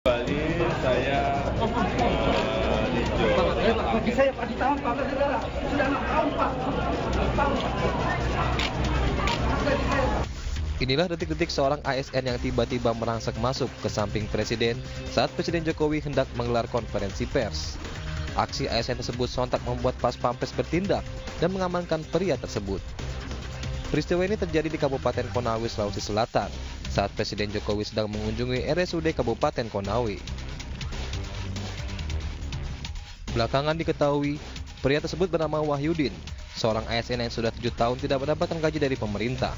Bali saya meninjau. Bagi saya Pak di tahun Pak Saudara sudah 6 tahun Pak. 6 tahun. Inilah detik-detik seorang ASN yang tiba-tiba merangsek masuk ke samping Presiden saat Presiden Jokowi hendak menggelar konferensi pers. Aksi ASN tersebut sontak membuat Pas Pampres bertindak dan mengamankan pria tersebut. Peristiwa ini terjadi di Kabupaten Konawe, Sulawesi Selatan, saat Presiden Jokowi sedang mengunjungi RSUD Kabupaten Konawe. Belakangan diketahui, pria tersebut bernama Wahyudin, seorang ASN yang sudah 7 tahun tidak mendapatkan gaji dari pemerintah.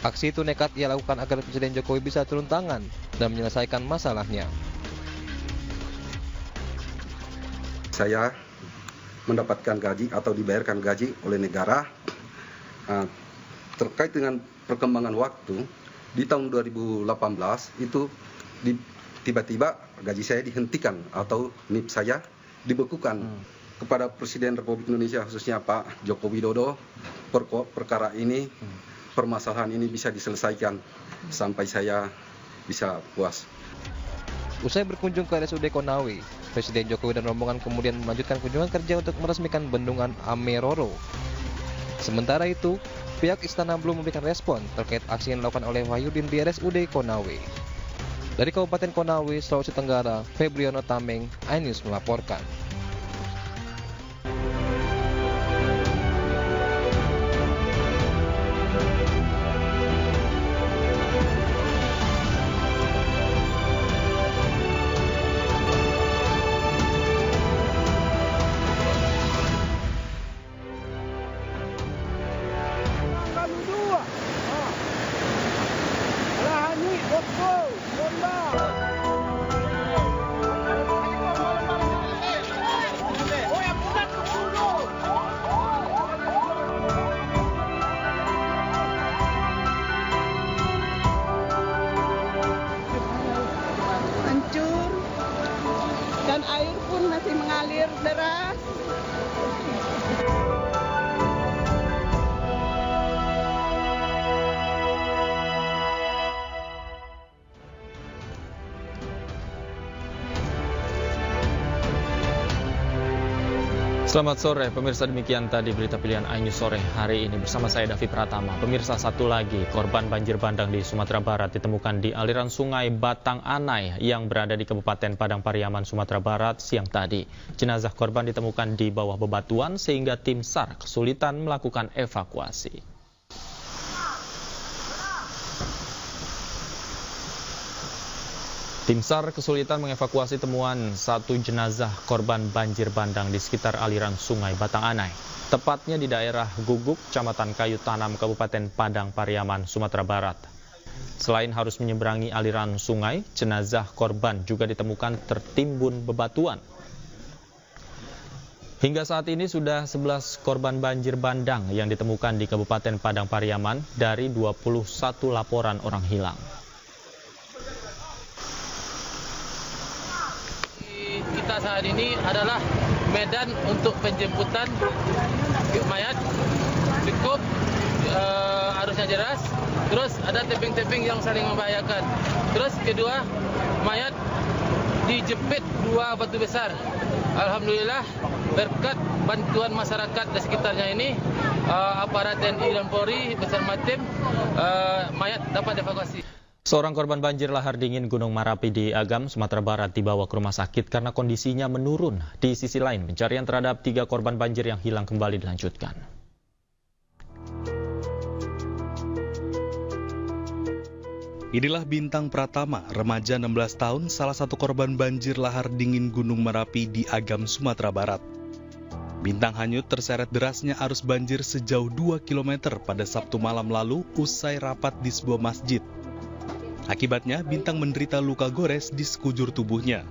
Aksi itu nekat ia lakukan agar Presiden Jokowi bisa turun tangan dan menyelesaikan masalahnya. Saya mendapatkan gaji atau dibayarkan gaji oleh negara. Terkait dengan perkembangan waktu, di tahun 2018 itu tiba-tiba gaji saya dihentikan atau NIP saya dibekukan. Kepada Presiden Republik Indonesia khususnya Pak Joko Widodo, perkara ini, permasalahan ini bisa diselesaikan sampai saya bisa puas. Usai berkunjung ke RSUD Konawe, Presiden Jokowi dan rombongan kemudian melanjutkan kunjungan kerja untuk meresmikan bendungan Ameroro. Sementara itu, pihak istana belum memberikan respon terkait aksi yang dilakukan oleh Wahyudin di RSUD Konawe. Dari Kabupaten Konawe, Sulawesi Tenggara, Febriono Tameng, iNews melaporkan. Hancur dan air pun masih mengalir deras. Selamat sore, pemirsa, demikian tadi berita pilihan iNews sore hari ini bersama saya Davi Pratama. Pemirsa, satu lagi korban banjir bandang di Sumatera Barat ditemukan di aliran sungai Batang Anai yang berada di Kabupaten Padang Pariaman, Sumatera Barat siang tadi. Jenazah korban ditemukan di bawah bebatuan sehingga tim SAR kesulitan melakukan evakuasi. Tim SAR kesulitan mengevakuasi temuan satu jenazah korban banjir bandang di sekitar aliran sungai Batang Anai, tepatnya di daerah Guguk, Kecamatan Kayu Tanam, Kabupaten Padang Pariaman, Sumatera Barat. Selain harus menyeberangi aliran sungai, jenazah korban juga ditemukan tertimbun bebatuan. Hingga saat ini sudah 11 korban banjir bandang yang ditemukan di Kabupaten Padang Pariaman dari 21 laporan orang hilang. Kita saat ini adalah medan untuk penjemputan mayat, cukup arusnya deras, terus ada tebing-tebing yang saling membahayakan. Terus kedua, mayat dijepit 2 batu besar. Alhamdulillah berkat bantuan masyarakat di sekitarnya ini, aparat TNI dan Polri bersama tim, mayat dapat dievakuasi. Seorang korban banjir lahar dingin Gunung Merapi di Agam, Sumatera Barat dibawa ke rumah sakit karena kondisinya menurun. Di sisi lain, pencarian terhadap 3 korban banjir yang hilang kembali dilanjutkan. Inilah Bintang Pratama, remaja 16 tahun, salah satu korban banjir lahar dingin Gunung Merapi di Agam, Sumatera Barat. Bintang hanyut terseret derasnya arus banjir sejauh 2 km pada Sabtu malam lalu usai rapat di sebuah masjid. Akibatnya, Bintang menderita luka gores di sekujur tubuhnya.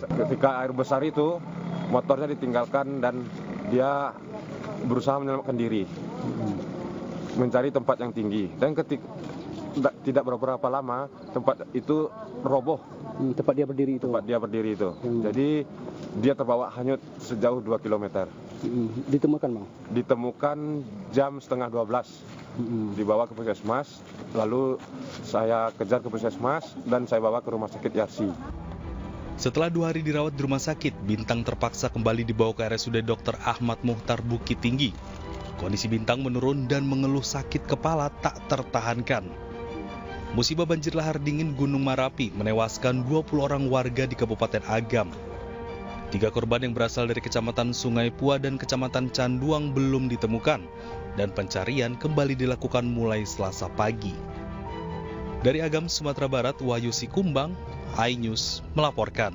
Ketika air besar itu, motornya ditinggalkan dan dia berusaha menyelamatkan diri, mencari tempat yang tinggi. Dan tidak beberapa lama, tempat itu roboh. Tempat dia berdiri itu. Jadi dia terbawa hanyut sejauh 2 km. Ditemukan, Bang? Ditemukan jam setengah 12. Dibawa ke puskesmas, lalu saya kejar ke puskesmas dan saya bawa ke rumah sakit Yarsi. Setelah 2 hari dirawat di rumah sakit, Bintang terpaksa kembali dibawa ke RSUD Dr. Ahmad Muhtar Bukit Tinggi. Kondisi Bintang menurun dan mengeluh sakit kepala tak tertahankan. Musibah banjir lahar dingin Gunung Merapi menewaskan 20 orang warga di Kabupaten Agam. 3 korban yang berasal dari Kecamatan Sungai Pua dan Kecamatan Canduang belum ditemukan, dan pencarian kembali dilakukan mulai Selasa pagi. Dari Agam, Sumatera Barat, Wahyu Sikumbang, iNews melaporkan.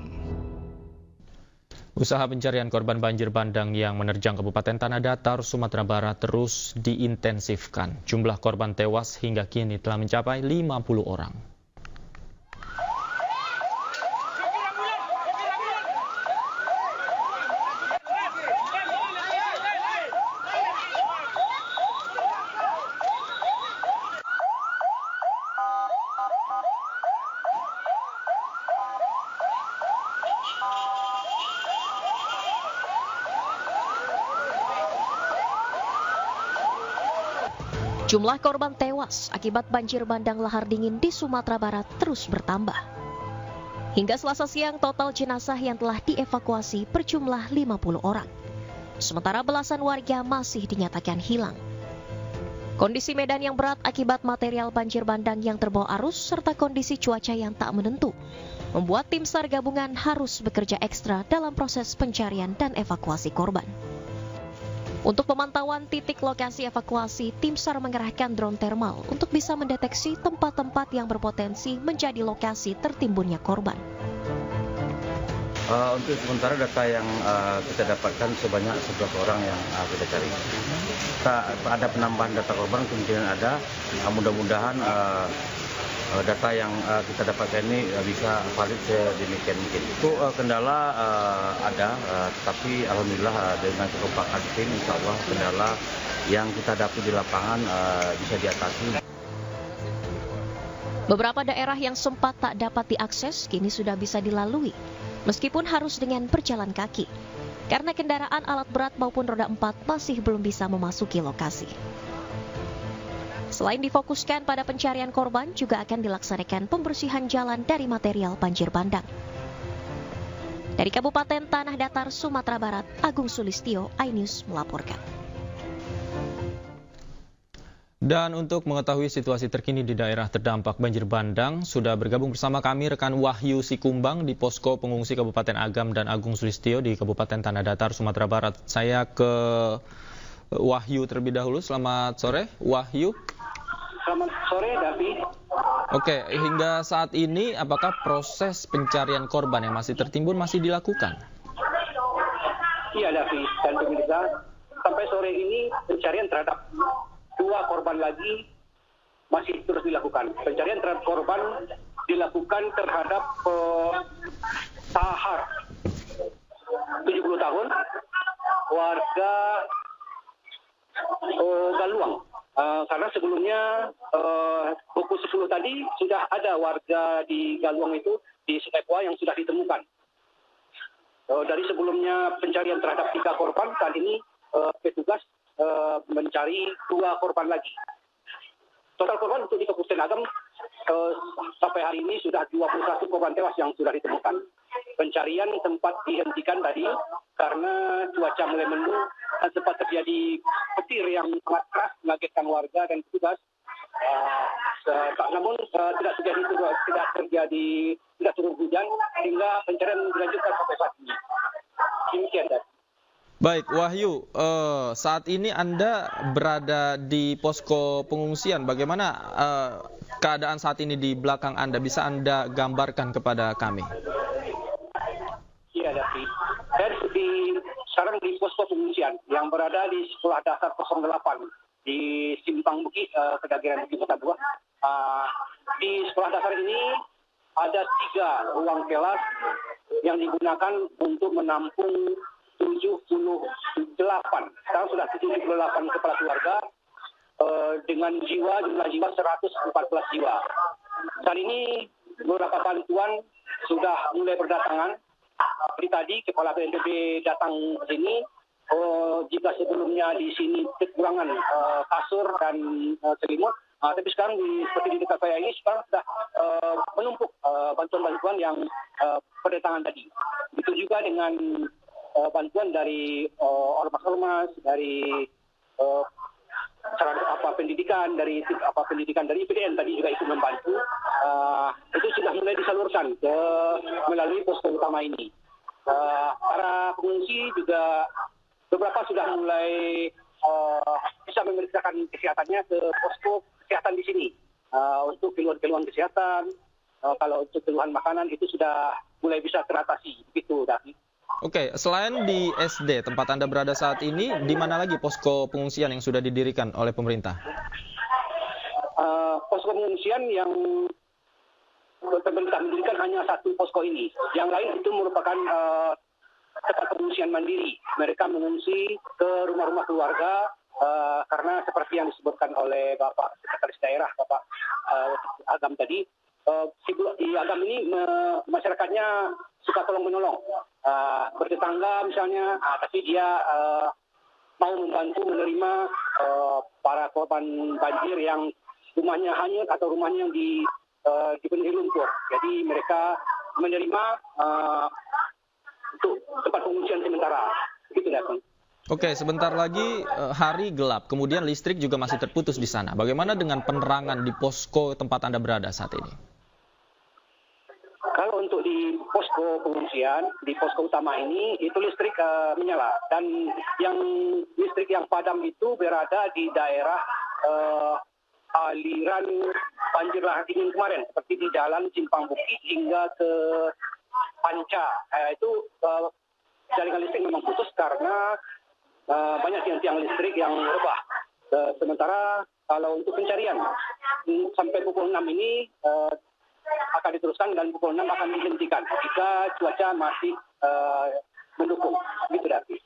Usaha pencarian korban banjir bandang yang menerjang Kabupaten Tanah Datar, Sumatera Barat terus diintensifkan. Jumlah korban tewas hingga kini telah mencapai 50 orang. Jumlah korban tewas akibat banjir bandang lahar dingin di Sumatera Barat terus bertambah. Hingga Selasa siang, total jenazah yang telah dievakuasi berjumlah 50 orang. Sementara belasan warga masih dinyatakan hilang. Kondisi medan yang berat akibat material banjir bandang yang terbawa arus serta kondisi cuaca yang tak menentu membuat tim SAR gabungan harus bekerja ekstra dalam proses pencarian dan evakuasi korban. Untuk pemantauan titik lokasi evakuasi, tim SAR mengerahkan drone thermal untuk bisa mendeteksi tempat-tempat yang berpotensi menjadi lokasi tertimbunnya korban. Untuk sementara data yang kita dapatkan sebanyak 11 orang yang kita cari. Ada penambahan data korban, kemungkinan ada. Mudah-mudahan data yang kita dapatkan ini bisa valid sedemikian mungkin. Itu kendala ada, tapi alhamdulillah dengan kekompakan tim, insya Allah kendala yang kita dapat di lapangan bisa diatasi. Beberapa daerah yang sempat tak dapat diakses kini sudah bisa dilalui, meskipun harus dengan berjalan kaki, karena kendaraan alat berat maupun roda 4 masih belum bisa memasuki lokasi. Selain difokuskan pada pencarian korban, juga akan dilaksanakan pembersihan jalan dari material banjir bandang. Dari Kabupaten Tanah Datar, Sumatera Barat, Agung Sulistyo, iNews melaporkan. Dan untuk mengetahui situasi terkini di daerah terdampak banjir bandang, sudah bergabung bersama kami rekan Wahyu Sikumbang di Posko Pengungsi Kabupaten Agam dan Agung Sulistyo di Kabupaten Tanah Datar, Sumatera Barat. Saya ke Wahyu terlebih dahulu. Selamat sore, Wahyu. Selamat sore, Davi. Oke, hingga saat ini apakah proses pencarian korban yang masih tertimbun masih dilakukan? Iya, Davi dan pemirsa. Sampai sore ini pencarian terhadap 2 korban lagi masih terus dilakukan. Pencarian terhadap korban dilakukan terhadap Sahar, 70 tahun, warga Galuang. Karena sebelumnya pukul 10 tadi sudah ada warga di Galuang itu di Sungai Pua yang sudah ditemukan. Dari sebelumnya pencarian terhadap 3 korban, kali ini petugas mencari 2 korban lagi. Total korban untuk di Kabupaten Agam sampai hari ini sudah 21 korban tewas yang sudah ditemukan. Pencarian tempat dihentikan tadi karena cuaca mulai mendung dan sempat terjadi petir yang sangat keras mengagetkan warga dan petugas. Namun tidak turun hujan sehingga pencarian dilanjutkan sampai saat ini. Demikian, Dan. Baik, Wahyu, saat ini Anda berada di posko pengungsian. Bagaimana keadaan saat ini di belakang Anda? Bisa Anda gambarkan kepada kami? Iya, Davi. Sekarang di posko pengungsian yang berada di Sekolah Dasar 08 di Simpang Bukit, Kedagiran Bukit Kota 2. Di sekolah dasar ini ada 3 ruang kelas yang digunakan untuk menampung 78. Sekarang sudah 78 kepala keluarga dengan jumlah jiwa 114 jiwa. Saat ini beberapa bantuan sudah mulai berdatangan. Tadi Kepala BNPB datang ke sini jika sebelumnya di sini kekurangan kasur dan selimut, tapi sekarang seperti di dekat saya ini sekarang sudah menumpuk bantuan-bantuan yang berdatangan tadi. Itu juga dengan bantuan dari ormas-ormas, dari pendidikan dari IPDN tadi juga ikut membantu. Itu sudah mulai disalurkan melalui posko utama ini. Para pengungsi juga beberapa sudah mulai bisa memeriksakan kesehatannya ke posko kesehatan di sini untuk keluhan-keluhan kesehatan. Kalau untuk keluhan makanan itu sudah mulai bisa teratasi. Begitu, Davi. Oke, selain di SD tempat Anda berada saat ini, di mana lagi posko pengungsian yang sudah didirikan oleh pemerintah? Posko pengungsian yang pemerintah mendirikan hanya satu posko ini. Yang lain itu merupakan tempat pengungsian mandiri. Mereka mengungsi ke rumah-rumah keluarga karena seperti yang disebutkan oleh Bapak Sekretaris Daerah, Bapak Agam tadi, di Agam ini masyarakatnya suka tolong-menolong. Bertetangga misalnya, tapi dia mau membantu menerima para korban banjir yang rumahnya hanyut atau rumahnya yang dipenuhi lumpur. Jadi mereka menerima untuk tempat pengungsian sementara. Begitu, Davi. Oke, sebentar lagi hari gelap, kemudian listrik juga masih terputus di sana. Bagaimana dengan penerangan di posko tempat Anda berada saat ini? Kalau untuk di posko pengungsian, di posko utama ini, itu listrik menyala. Dan yang listrik yang padam itu berada di daerah aliran banjir lahar dingin kemarin, seperti di jalan Simpang Bukit hingga ke Panca. Itu jaringan listrik memang putus karena banyak tiang-tiang listrik yang rebah. Sementara kalau untuk pencarian, sampai pukul 6 ini akan diteruskan dan pukul 6 akan dihentikan jika cuaca masih mendukung. Gitu, Davi.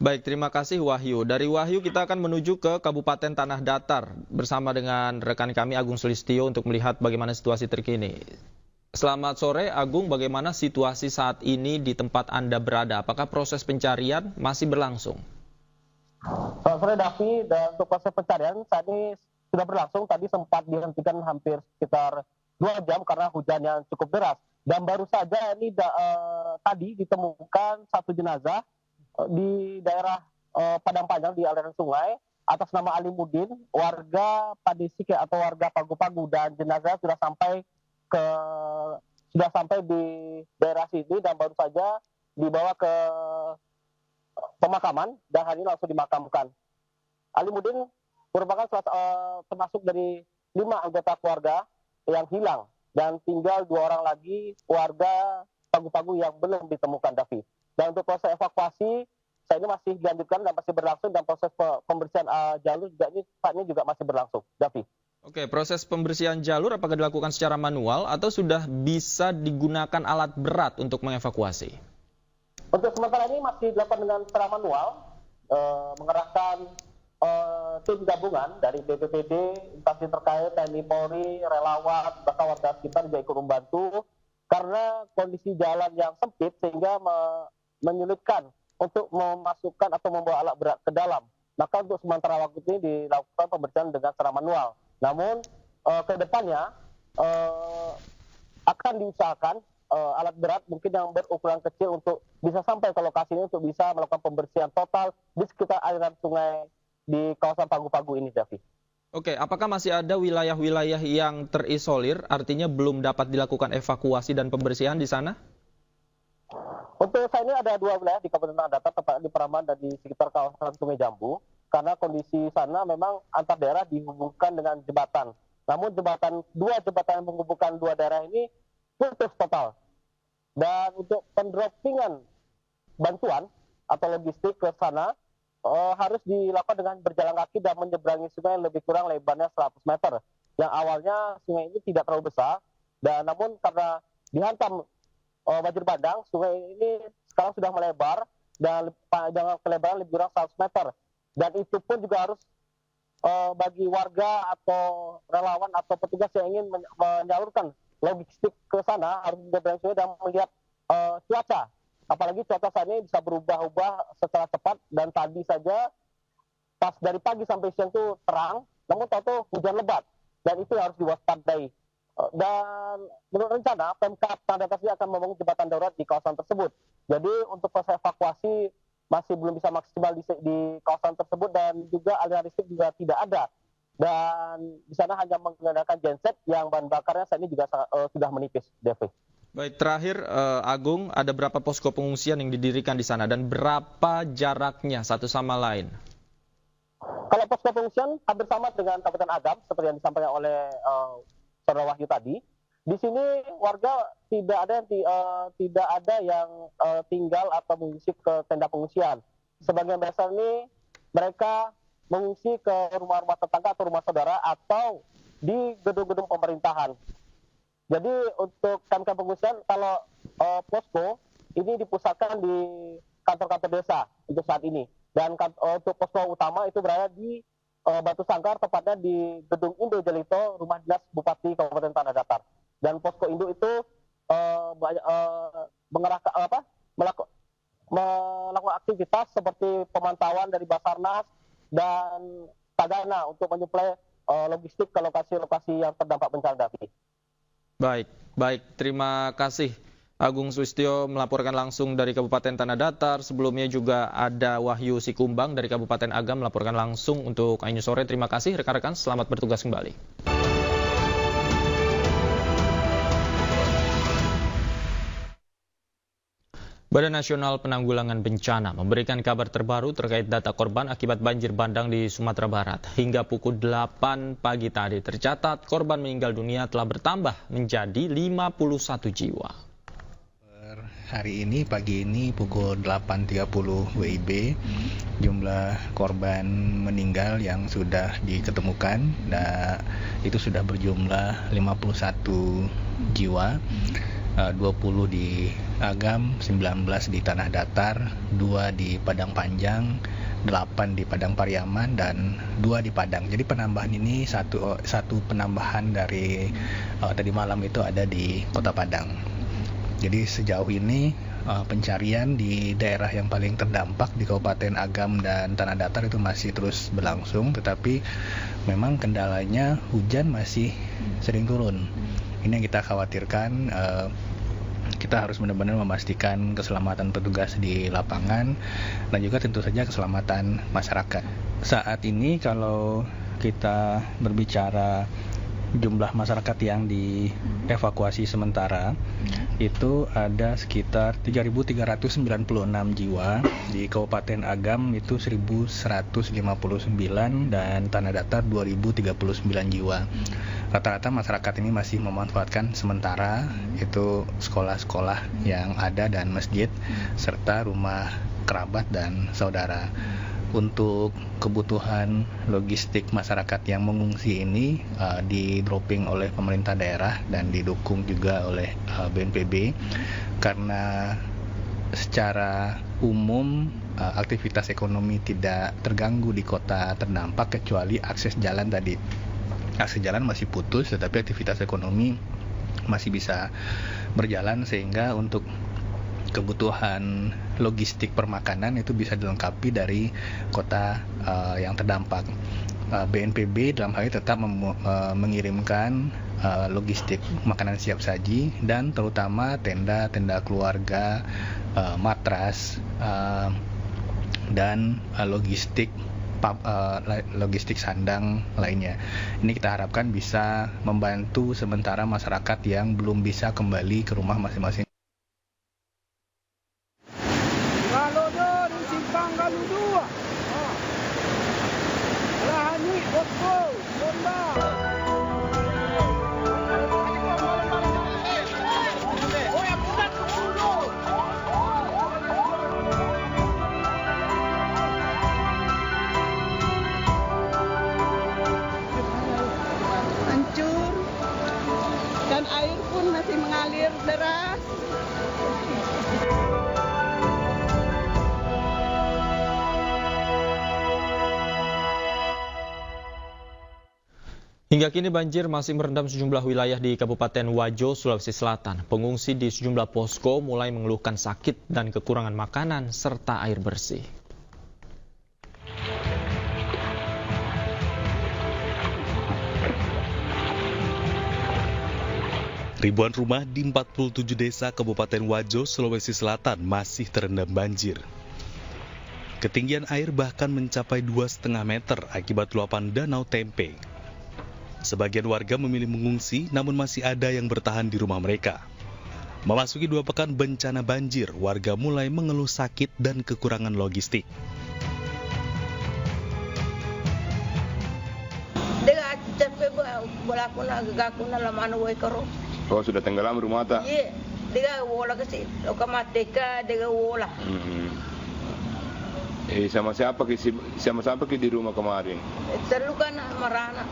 Baik, terima kasih Wahyu. Dari Wahyu kita akan menuju ke Kabupaten Tanah Datar bersama dengan rekan kami Agung Sulistyo untuk melihat bagaimana situasi terkini. Selamat sore Agung, bagaimana situasi saat ini di tempat Anda berada? Apakah proses pencarian masih berlangsung? Selamat sore Davi, dan untuk proses pencarian saat ini sudah berlangsung. Tadi sempat dihentikan hampir sekitar 2 jam karena hujan yang cukup deras. Dan baru saja ini tadi ditemukan satu jenazah di daerah Padang Panjang di aliran sungai atas nama Ali Mudin, warga Padisike atau warga Pagu-Pagu, dan jenazah sudah sampai di daerah sini dan baru saja dibawa ke pemakaman dan hari ini langsung dimakamkan. Ali Mudin merupakan termasuk dari 5 anggota keluarga yang hilang dan tinggal 2 orang lagi warga Pagu-Pagu yang belum ditemukan, Davi. Dan untuk proses evakuasi saat ini masih dilanjutkan dan masih berlangsung, dan proses pembersihan jalur juga saat ini juga masih berlangsung, Davi. Oke, proses pembersihan jalur apakah dilakukan secara manual atau sudah bisa digunakan alat berat untuk mengevakuasi? Untuk sementara ini masih dilakukan dengan cara manual, mengerahkan tim gabungan dari BPBD, instansi terkait, TNI Polri, relawan, bahkan warga sekitar juga ikut membantu karena kondisi jalan yang sempit sehingga menyulitkan untuk memasukkan atau membawa alat berat ke dalam. Maka untuk sementara waktu ini dilakukan pembersihan dengan cara manual. Namun ke depannya akan diusahakan alat berat mungkin yang berukuran kecil untuk bisa sampai ke lokasi ini untuk bisa melakukan pembersihan total di sekitar aliran sungai di kawasan Pagu-Pagu ini, Davi. Oke, apakah masih ada wilayah-wilayah yang terisolir, artinya belum dapat dilakukan evakuasi dan pembersihan di sana? Untuk saat ini ada 2 wilayah di Kabupaten Tanah Datar, tepatnya di Peraman dan di sekitar kawasan Sungai Jambu, karena kondisi sana memang antar daerah dihubungkan dengan jembatan. Namun 2 jembatan yang menghubungkan 2 daerah ini putus total. Dan untuk pendroppingan bantuan atau logistik ke sana harus dilakukan dengan berjalan kaki dan menyeberangi sungai yang lebih kurang lebarnya 100 meter. Yang awalnya sungai ini tidak terlalu besar, dan namun karena dihantam banjir bandang, sungai ini sekarang sudah melebar dan panjang kelebaran lebih kurang 100 meter. Dan itu pun juga harus bagi warga atau relawan atau petugas yang ingin menyalurkan logistik ke sana harus menyeberangi sungai dan melihat cuaca Apalagi cuaca saat ini bisa berubah-ubah secara cepat, dan tadi saja pas dari pagi sampai siang itu terang, namun tahu-tahu hujan lebat, dan itu harus diwaspadai. Dan menurut rencana, Pemkab Tanah Datar akan membangun jembatan darurat di kawasan tersebut. Jadi untuk proses evakuasi masih belum bisa maksimal di kawasan tersebut, dan juga aliran listrik juga tidak ada. Dan di sana hanya menggunakan genset yang bahan bakarnya saat ini juga sudah menipis, Devi. Baik, terakhir Agung, ada berapa posko pengungsian yang didirikan di sana dan berapa jaraknya satu sama lain? Kalau posko pengungsian hampir sama dengan Kabupaten Agam seperti yang disampaikan oleh Saudara Wahyu tadi. Di sini warga tidak ada yang tinggal atau mengungsi ke tenda pengungsian. Sebagian besar ini mereka mengungsi ke rumah-rumah tetangga atau rumah saudara atau di gedung-gedung pemerintahan. Jadi untuk kamp-kamp pengungsian, kalau posko ini dipusatkan di kantor-kantor desa untuk saat ini. Dan untuk posko utama itu berada di Batu Sangkar, tepatnya di Gedung Indo Jelito, Rumah Dinas Bupati Kabupaten Tanah Datar. Dan posko induk itu melakukan aktivitas seperti pemantauan dari Basarnas dan Tagana untuk menyuplai logistik ke lokasi-lokasi yang terdampak bencana, Davi. Baik. Terima kasih Agung Sulistyo melaporkan langsung dari Kabupaten Tanah Datar. Sebelumnya juga ada Wahyu Sikumbang dari Kabupaten Agam melaporkan langsung untuk Ainyu Sore. Terima kasih rekan-rekan, selamat bertugas kembali. Badan Nasional Penanggulangan Bencana memberikan kabar terbaru terkait data korban akibat banjir bandang di Sumatera Barat. Hingga pukul 8 pagi tadi tercatat korban meninggal dunia telah bertambah menjadi 51 jiwa. Hari ini, pagi ini pukul 8.30 WIB, jumlah korban meninggal yang sudah diketemukan itu sudah berjumlah 51 jiwa. 20 di Agam, 19 di Tanah Datar, 2 di Padang Panjang, 8 di Padang Pariaman, dan 2 di Padang. Jadi penambahan ini satu penambahan dari tadi malam itu ada di Kota Padang. Jadi sejauh ini pencarian di daerah yang paling terdampak di Kabupaten Agam dan Tanah Datar itu masih terus berlangsung, tetapi memang kendalanya hujan masih sering turun. Ini yang kita khawatirkan. Kita harus benar-benar memastikan keselamatan petugas di lapangan dan juga tentu saja keselamatan masyarakat. Saat ini kalau kita berbicara jumlah masyarakat yang dievakuasi sementara itu ada sekitar 3.396 jiwa, di Kabupaten Agam itu 1.159 dan Tanah Datar 2.039 jiwa. Rata-rata masyarakat ini masih memanfaatkan sementara itu sekolah-sekolah yang ada dan masjid serta rumah kerabat dan saudara. Untuk kebutuhan logistik masyarakat yang mengungsi ini di-dropping oleh pemerintah daerah dan didukung juga oleh BNPB, karena secara umum aktivitas ekonomi tidak terganggu di kota terdampak kecuali akses jalan tadi. Akses jalan masih putus, tetapi aktivitas ekonomi masih bisa berjalan, sehingga untuk kebutuhan logistik permakanan itu bisa dilengkapi dari kota yang terdampak. BNPB dalam hal ini tetap mengirimkan logistik makanan siap saji dan terutama tenda keluarga, matras, dan logistik sandang lainnya. Ini kita harapkan bisa membantu sementara masyarakat yang belum bisa kembali ke rumah masing-masing. Hancur dan air pun masih mengalir deras. Hingga kini banjir masih merendam sejumlah wilayah di Kabupaten Wajo, Sulawesi Selatan. Pengungsi di sejumlah posko mulai mengeluhkan sakit dan kekurangan makanan serta air bersih. Ribuan rumah di 47 desa Kabupaten Wajo, Sulawesi Selatan masih terendam banjir. Ketinggian air bahkan mencapai 2,5 meter akibat luapan Danau Tempe. Sebagian warga memilih mengungsi, namun masih ada yang bertahan di rumah mereka. Memasuki 2 pekan bencana banjir, warga mulai mengeluh sakit dan kekurangan logistik. Oh, sudah tenggelam rumah tak? Iya, dia wola kasi, oka mateka, dia wola. Sama siapa di rumah kemarin? Selalu kan marana.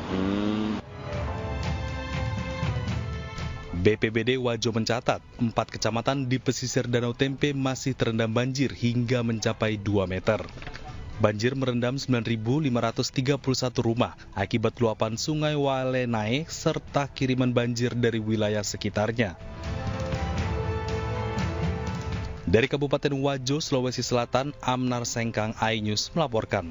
BPBD Wajo mencatat 4 kecamatan di pesisir Danau Tempe masih terendam banjir hingga mencapai 2 meter. Banjir merendam 9.531 rumah akibat luapan Sungai Wale naik serta kiriman banjir dari wilayah sekitarnya. Dari Kabupaten Wajo, Sulawesi Selatan, Amnar Sengkang, iNews melaporkan.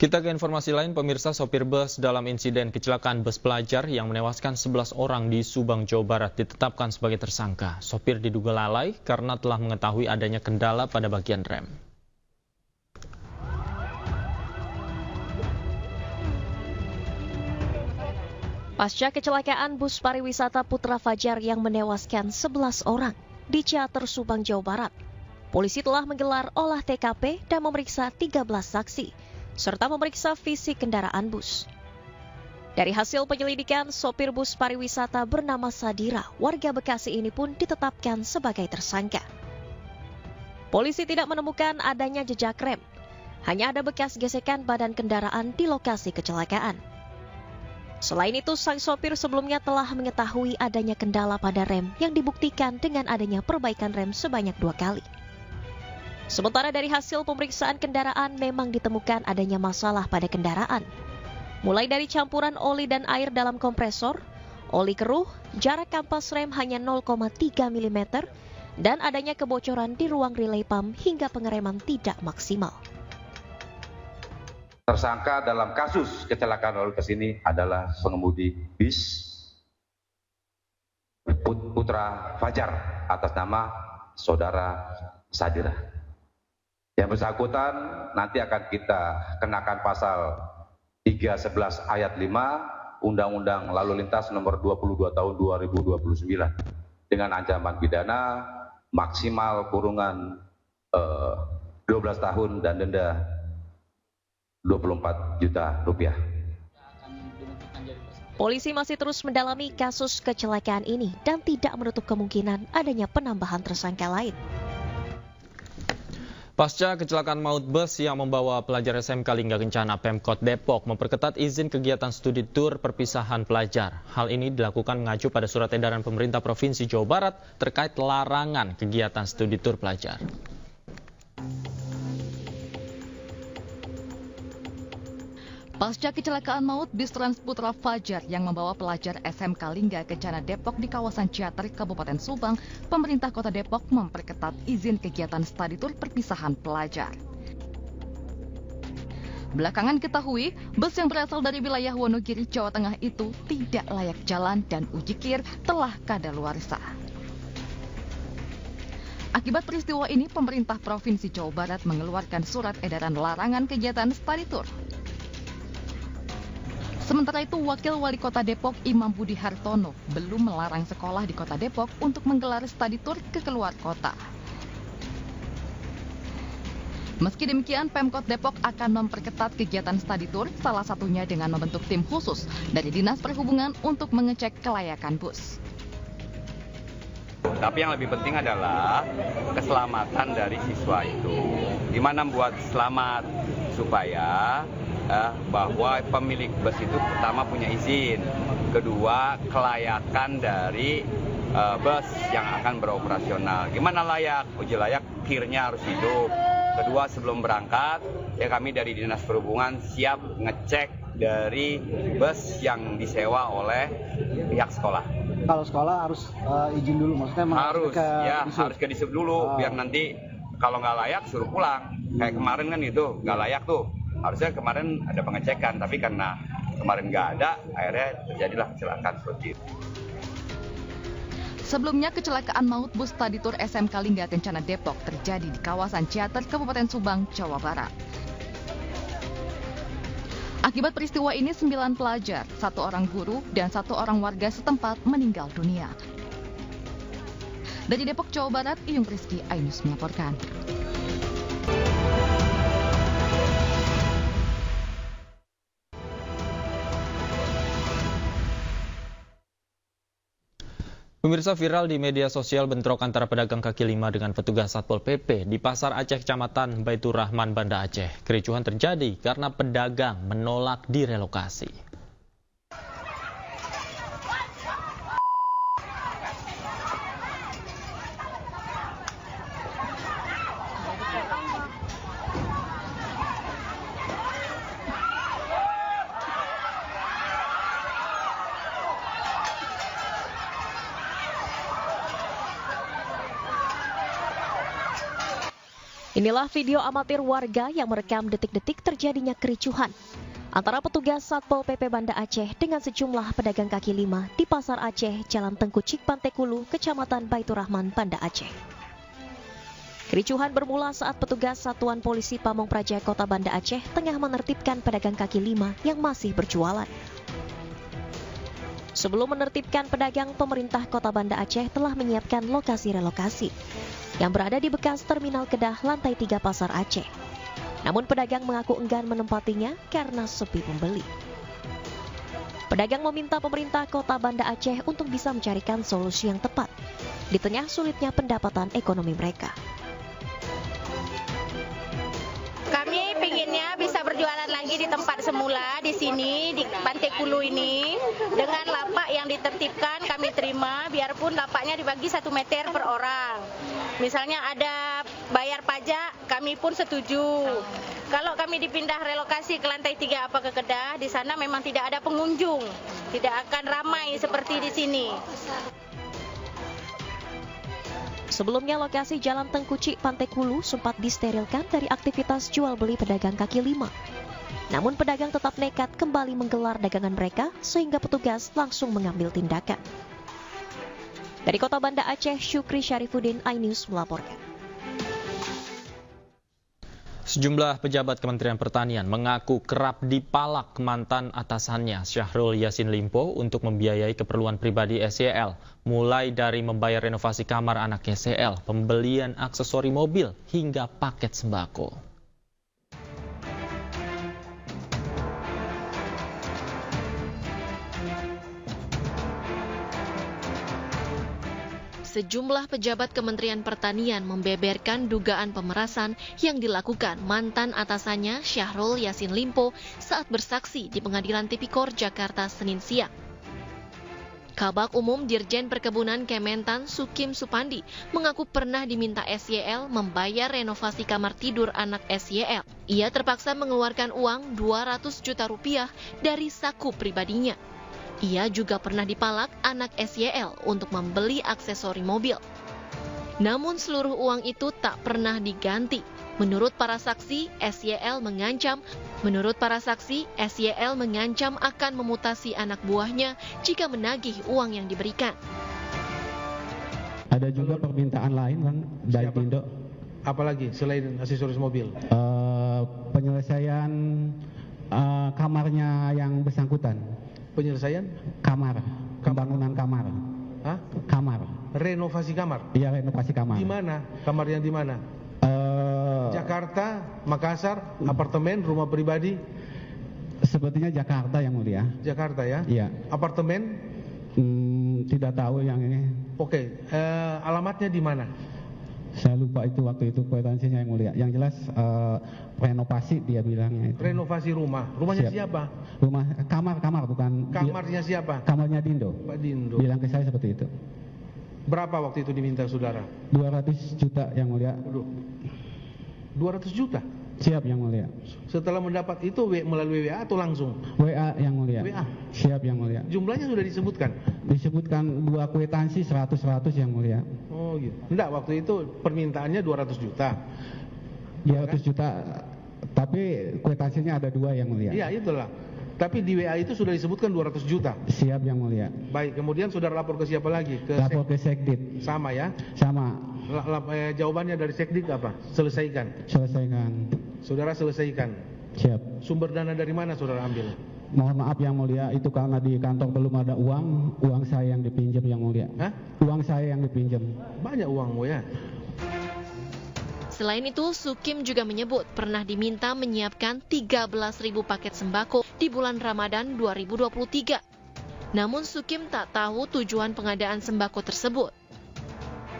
Kita ke informasi lain, pemirsa. Sopir bus dalam insiden kecelakaan bus pelajar yang menewaskan 11 orang di Subang, Jawa Barat ditetapkan sebagai tersangka. Sopir diduga lalai karena telah mengetahui adanya kendala pada bagian rem. Pasca kecelakaan bus pariwisata Putra Fajar yang menewaskan 11 orang di Ciater, Subang, Jawa Barat, polisi telah menggelar olah TKP dan memeriksa 13 saksi serta memeriksa fisik kendaraan bus. Dari hasil penyelidikan, sopir bus pariwisata bernama Sadira, warga Bekasi ini pun ditetapkan sebagai tersangka. Polisi tidak menemukan adanya jejak rem, hanya ada bekas gesekan badan kendaraan di lokasi kecelakaan. Selain itu, sang sopir sebelumnya telah mengetahui adanya kendala pada rem yang dibuktikan dengan adanya perbaikan rem sebanyak 2 kali. Sementara dari hasil pemeriksaan kendaraan memang ditemukan adanya masalah pada kendaraan. Mulai dari campuran oli dan air dalam kompresor, oli keruh, jarak kampas rem hanya 0,3 mm, dan adanya kebocoran di ruang relay pump hingga pengereman tidak maksimal. Tersangka dalam kasus kecelakaan lalu lintas ini adalah pengemudi bis Putra Fajar atas nama saudara Sadira. Yang bersangkutan nanti akan kita kenakan pasal 311 ayat 5 Undang-Undang Lalu Lintas nomor 22 tahun 2029 dengan ancaman pidana maksimal kurungan 12 tahun dan denda 24 juta rupiah. Polisi masih terus mendalami kasus kecelakaan ini dan tidak menutup kemungkinan adanya penambahan tersangka lain. Pasca kecelakaan maut bus yang membawa pelajar SMK Lingga Kencana, Pemkot Depok memperketat izin kegiatan studi tur perpisahan pelajar. Hal ini dilakukan mengacu pada surat edaran pemerintah Provinsi Jawa Barat terkait larangan kegiatan studi tur pelajar. Pasca kecelakaan maut bis Trans Putra Fajar yang membawa pelajar SMK Lingga Kencana Depok di kawasan Ciater, Kabupaten Subang, pemerintah Kota Depok memperketat izin kegiatan studi tur perpisahan pelajar. Belakangan diketahui, bus yang berasal dari wilayah Wonogiri, Jawa Tengah itu tidak layak jalan dan uji kir telah kadaluarsa. Akibat peristiwa ini, pemerintah Provinsi Jawa Barat mengeluarkan surat edaran larangan kegiatan studi tur. Sementara itu, Wakil Wali Kota Depok Imam Budi Hartono belum melarang sekolah di Kota Depok untuk menggelar studi tur ke keluar kota. Meski demikian, Pemkot Depok akan memperketat kegiatan studi tur, salah satunya dengan membentuk tim khusus dari Dinas Perhubungan untuk mengecek kelayakan bus. Tapi yang lebih penting adalah keselamatan dari siswa itu. Gimana membuat selamat supaya bahwa pemilik bus itu pertama punya izin, kedua kelayakan dari bus yang akan beroperasional. Gimana layak? Uji layak, kirnya harus hidup. Kedua, sebelum berangkat, ya kami dari Dinas Perhubungan siap ngecek dari bus yang disewa oleh pihak sekolah. Kalau sekolah harus izin dulu, maksudnya harus ke disub dulu, biar nanti kalau nggak layak suruh pulang. Kayak kemarin kan itu nggak layak tuh, harusnya kemarin ada pengecekan, tapi karena kemarin nggak ada, akhirnya terjadilah kecelakaan seperti itu. Sebelumnya, kecelakaan maut bus study tour SMK Lingga Kencana Depok terjadi di kawasan Ciater, Kabupaten Subang, Jawa Barat. Akibat peristiwa ini, 9 pelajar, 1 orang guru, dan 1 orang warga setempat meninggal dunia. Dari Depok, Jawa Barat, Iyung Rizky, iNews melaporkan. Pemirsa, viral di media sosial bentrok antara pedagang kaki lima dengan petugas Satpol PP di Pasar Aceh, Kecamatan Baitur Rahman, Banda Aceh. Kericuhan terjadi karena pedagang menolak direlokasi. Inilah video amatir warga yang merekam detik-detik terjadinya kericuhan antara petugas Satpol PP Banda Aceh dengan sejumlah pedagang kaki lima di Pasar Aceh, Jalan Tengku Cik Pantekulu, Kecamatan Baitur Rahman, Banda Aceh. Kericuhan bermula saat petugas Satuan Polisi Pamong Praja Kota Banda Aceh tengah menertibkan pedagang kaki lima yang masih berjualan. Sebelum menertibkan pedagang, pemerintah Kota Banda Aceh telah menyiapkan lokasi relokasi yang berada di bekas Terminal Kedah lantai 3 Pasar Aceh. Namun pedagang mengaku enggan menempatinya karena sepi pembeli. Pedagang meminta pemerintah Kota Banda Aceh untuk bisa mencarikan solusi yang tepat di tengah sulitnya pendapatan ekonomi mereka. Kami pinginnya bisa berjualan lagi di tempat semula, di sini, di Pantekulu ini, dengan lapak yang ditertibkan kami terima, biarpun lapaknya dibagi 1 meter per orang. Misalnya ada bayar pajak, kami pun setuju. Kalau kami dipindah relokasi ke lantai 3 apa ke Kedah, di sana memang tidak ada pengunjung, tidak akan ramai seperti di sini. Sebelumnya, lokasi Jalan Tengku Cik Pantekulu sempat disterilkan dari aktivitas jual beli pedagang kaki lima. Namun pedagang tetap nekat kembali menggelar dagangan mereka sehingga petugas langsung mengambil tindakan. Dari Kota Banda Aceh, Syukri Syarifuddin, iNews melaporkan. Sejumlah pejabat Kementerian Pertanian mengaku kerap dipalak mantan atasannya Syahrul Yassin Limpo untuk membiayai keperluan pribadi SYL, mulai dari membayar renovasi kamar anak SYL, pembelian aksesori mobil, hingga paket sembako. Sejumlah pejabat Kementerian Pertanian membeberkan dugaan pemerasan yang dilakukan mantan atasannya Syahrul Yassin Limpo saat bersaksi di Pengadilan Tipikor Jakarta Senin siang. Kabag Umum Dirjen Perkebunan Kementan Sukim Supandi mengaku pernah diminta SYL membayar renovasi kamar tidur anak SYL. Ia terpaksa mengeluarkan uang 200 juta rupiah dari saku pribadinya. Ia juga pernah dipalak anak SYL untuk membeli aksesori mobil. Namun seluruh uang itu tak pernah diganti. Menurut para saksi, SYL mengancam akan memutasi anak buahnya jika menagih uang yang diberikan. Ada juga permintaan lain, Bang, dari Tindo. Apalagi selain aksesoris mobil? Penyelesaian kamarnya yang bersangkutan. Penyelesaian? Kamar, pembangunan kamar. Hah? Kamar. Renovasi kamar? Iya, renovasi kamar. Di mana? Kamar yang di mana? Jakarta, Makassar, apartemen, rumah pribadi? Sepertinya Jakarta, Yang Mulia. Jakarta ya? Iya. Apartemen? Tidak tahu yang ini. Oke, alamatnya di mana? Saya lupa itu waktu itu kwitansinya, Yang Mulia. Yang jelas renovasi dia bilangnya itu. Renovasi rumah. Rumahnya siapa? Rumah kamar bukan. Kamarnya siapa? Kamarnya Dindo. Pak Dindo. Bilang ke saya seperti itu. Berapa waktu itu diminta saudara? 200 juta, Yang Mulia. 200 juta? Siap Yang Mulia. Setelah mendapat itu melalui WA atau langsung? WA Yang Mulia. WA. Siap Yang Mulia. Jumlahnya sudah disebutkan? Disebutkan 2 kwitansi 100 Yang Mulia. Oh gitu. Enggak, waktu itu permintaannya 200 juta. 200 juta, tapi kwitansinya ada 2 Yang Mulia. Iya, itulah. Tapi di WA itu sudah disebutkan 200 juta. Siap Yang Mulia. Baik, kemudian saudara lapor ke siapa lagi? Lapor ke Sekdit. Sama ya? Sama. Jawabannya dari Sekdit apa? Selesaikan. Selesaikan. Saudara selesaikan. Siap. Sumber dana dari mana saudara ambil? Mohon maaf Yang Mulia, itu karena di kantong belum ada uang saya yang dipinjam Yang Mulia. Hah? Uang saya yang dipinjam. Banyak uangmu ya? Selain itu, Sukim juga menyebut pernah diminta menyiapkan 13.000 paket sembako di bulan Ramadan 2023. Namun Sukim tak tahu tujuan pengadaan sembako tersebut.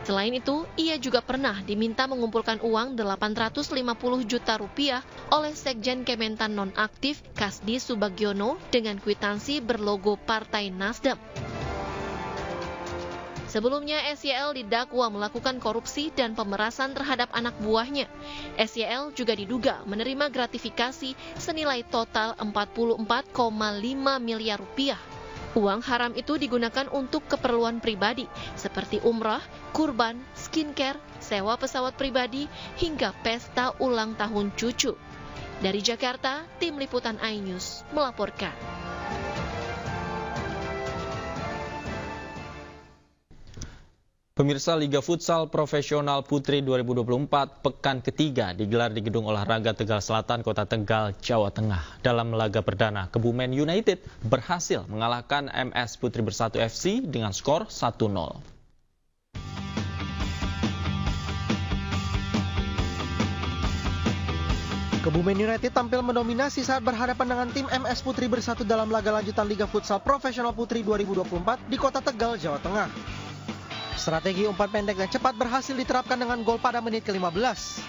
Selain itu, ia juga pernah diminta mengumpulkan uang 850 juta rupiah oleh Sekjen Kementan nonaktif Kasdi Subagiono dengan kwitansi berlogo Partai Nasdem. Sebelumnya, SYL didakwa melakukan korupsi dan pemerasan terhadap anak buahnya. SYL juga diduga menerima gratifikasi senilai total 44,5 miliar rupiah. Uang haram itu digunakan untuk keperluan pribadi, seperti umrah, kurban, skincare, sewa pesawat pribadi, hingga pesta ulang tahun cucu. Dari Jakarta, Tim Liputan iNews melaporkan. Pemirsa, Liga Futsal Profesional Putri 2024 pekan ketiga digelar di Gedung Olahraga Tegal Selatan, Kota Tegal, Jawa Tengah. Dalam laga perdana, Kebumen United berhasil mengalahkan MS Putri Bersatu FC dengan skor 1-0. Kebumen United tampil mendominasi saat berhadapan dengan tim MS Putri Bersatu dalam laga lanjutan Liga Futsal Profesional Putri 2024 di Kota Tegal, Jawa Tengah. Strategi umpan pendek dan cepat berhasil diterapkan dengan gol pada menit ke-15.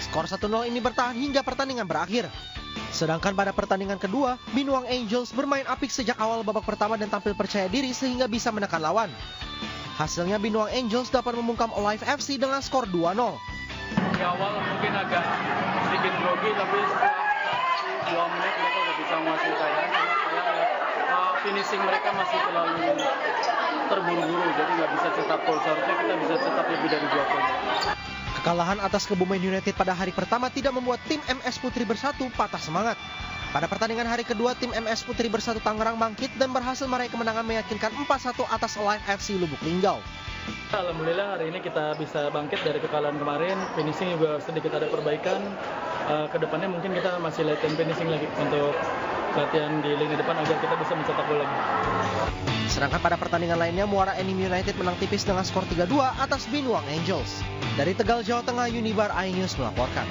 Skor 1-0 ini bertahan hingga pertandingan berakhir. Sedangkan pada pertandingan kedua, Binuang Angels bermain apik sejak awal babak pertama dan tampil percaya diri sehingga bisa menekan lawan. Hasilnya Binuang Angels dapat membungkam Olive FC dengan skor 2-0. Di awal mungkin agak sedikit grogi, tapi setelah 2 menit mereka sudah bisa menguasai keadaan. Finishing mereka masih terlalu terburu-buru, jadi nggak bisa cetak gol. Seharusnya kita bisa cetak lebih dari 2 gol. Kekalahan atas Kebumen United pada hari pertama tidak membuat tim MS Putri Bersatu patah semangat. Pada pertandingan hari kedua, tim MS Putri Bersatu Tangerang bangkit dan berhasil meraih kemenangan meyakinkan 4-1 atas Alive FC Lubuk Linggau. Alhamdulillah hari ini kita bisa bangkit dari kekalahan kemarin. Finishing juga sedikit ada perbaikan. Kedepannya mungkin kita masih latihan finishing lagi untuk latihan di lini depan agar kita bisa mencetak gol lagi. Sedangkan pada pertandingan lainnya, Muara Enim United menang tipis dengan skor 3-2 atas Binuang Angels. Dari Tegal, Jawa Tengah, Unibar iNews melaporkan.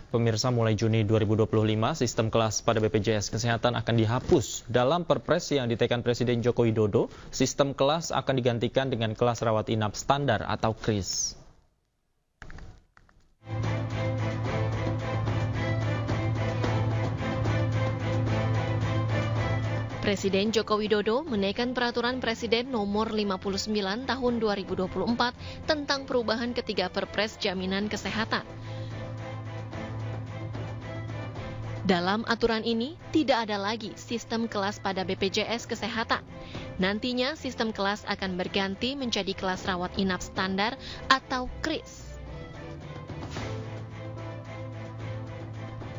Pemirsa, mulai Juni 2025, sistem kelas pada BPJS Kesehatan akan dihapus. Dalam Perpres yang ditekan Presiden Joko Widodo, sistem kelas akan digantikan dengan kelas rawat inap standar atau KRIS. Presiden Joko Widodo menaikkan Peraturan Presiden Nomor 59 Tahun 2024 tentang perubahan ketiga Perpres Jaminan Kesehatan. Dalam aturan ini, tidak ada lagi sistem kelas pada BPJS Kesehatan. Nantinya, sistem kelas akan berganti menjadi kelas rawat inap standar atau KRIS.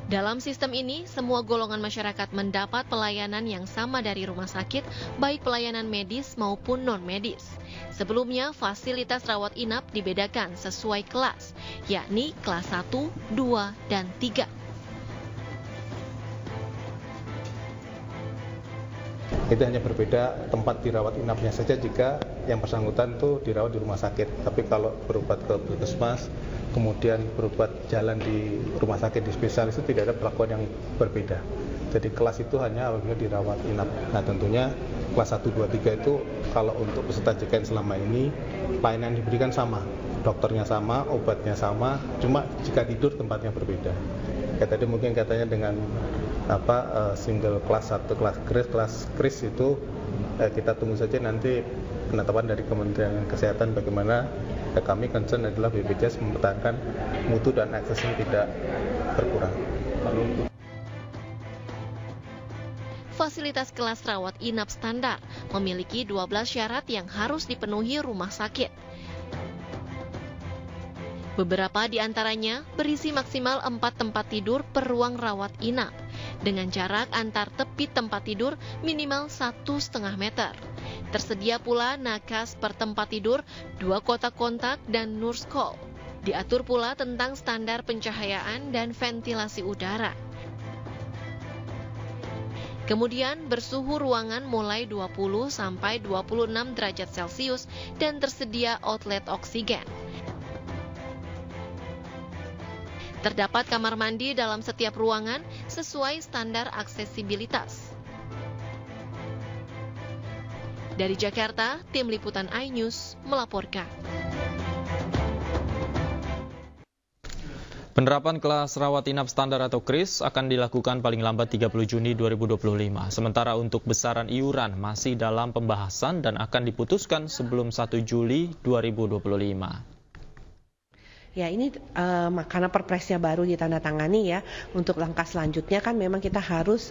Dalam sistem ini, semua golongan masyarakat mendapat pelayanan yang sama dari rumah sakit, baik pelayanan medis maupun non-medis. Sebelumnya, fasilitas rawat inap dibedakan sesuai kelas, yakni kelas 1, 2, dan 3. Itu hanya berbeda tempat dirawat inapnya saja jika yang bersangkutan itu dirawat di rumah sakit. Tapi kalau berobat ke puskesmas, kemudian berobat jalan di rumah sakit di spesialis itu tidak ada perlakuan yang berbeda. Jadi kelas itu hanya apabila dirawat inap. Nah tentunya kelas 1, 2, 3 itu kalau untuk peserta JKN selama ini pelayanan diberikan sama. Dokternya sama, obatnya sama, cuma jika tidur tempatnya berbeda. Kayak tadi mungkin katanya dengan single kelas 1, kelas KRIS itu kita tunggu saja nanti penetapan dari Kementerian Kesehatan bagaimana Ya, kami concern adalah BPJS mempertahankan mutu dan aksesnya tidak berkurang. Fasilitas kelas rawat inap standar memiliki 12 syarat yang harus dipenuhi rumah sakit. Beberapa di antaranya berisi maksimal 4 tempat tidur per ruang rawat inap, dengan jarak antar tepi tempat tidur minimal 1,5 meter. Tersedia pula nakas per tempat tidur, 2 kotak kontak, dan nurse call. Diatur pula tentang standar pencahayaan dan ventilasi udara. Kemudian bersuhu ruangan mulai 20 sampai 26 derajat Celcius dan tersedia outlet oksigen. Terdapat kamar mandi dalam setiap ruangan sesuai standar aksesibilitas. Dari Jakarta, Tim Liputan iNews melaporkan. Penerapan kelas rawat inap standar atau KRIS akan dilakukan paling lambat 30 Juni 2025. Sementara untuk besaran iuran masih dalam pembahasan dan akan diputuskan sebelum 1 Juli 2025. Ya, ini karena perpresnya baru ditandatangani ya, untuk langkah selanjutnya kan memang kita harus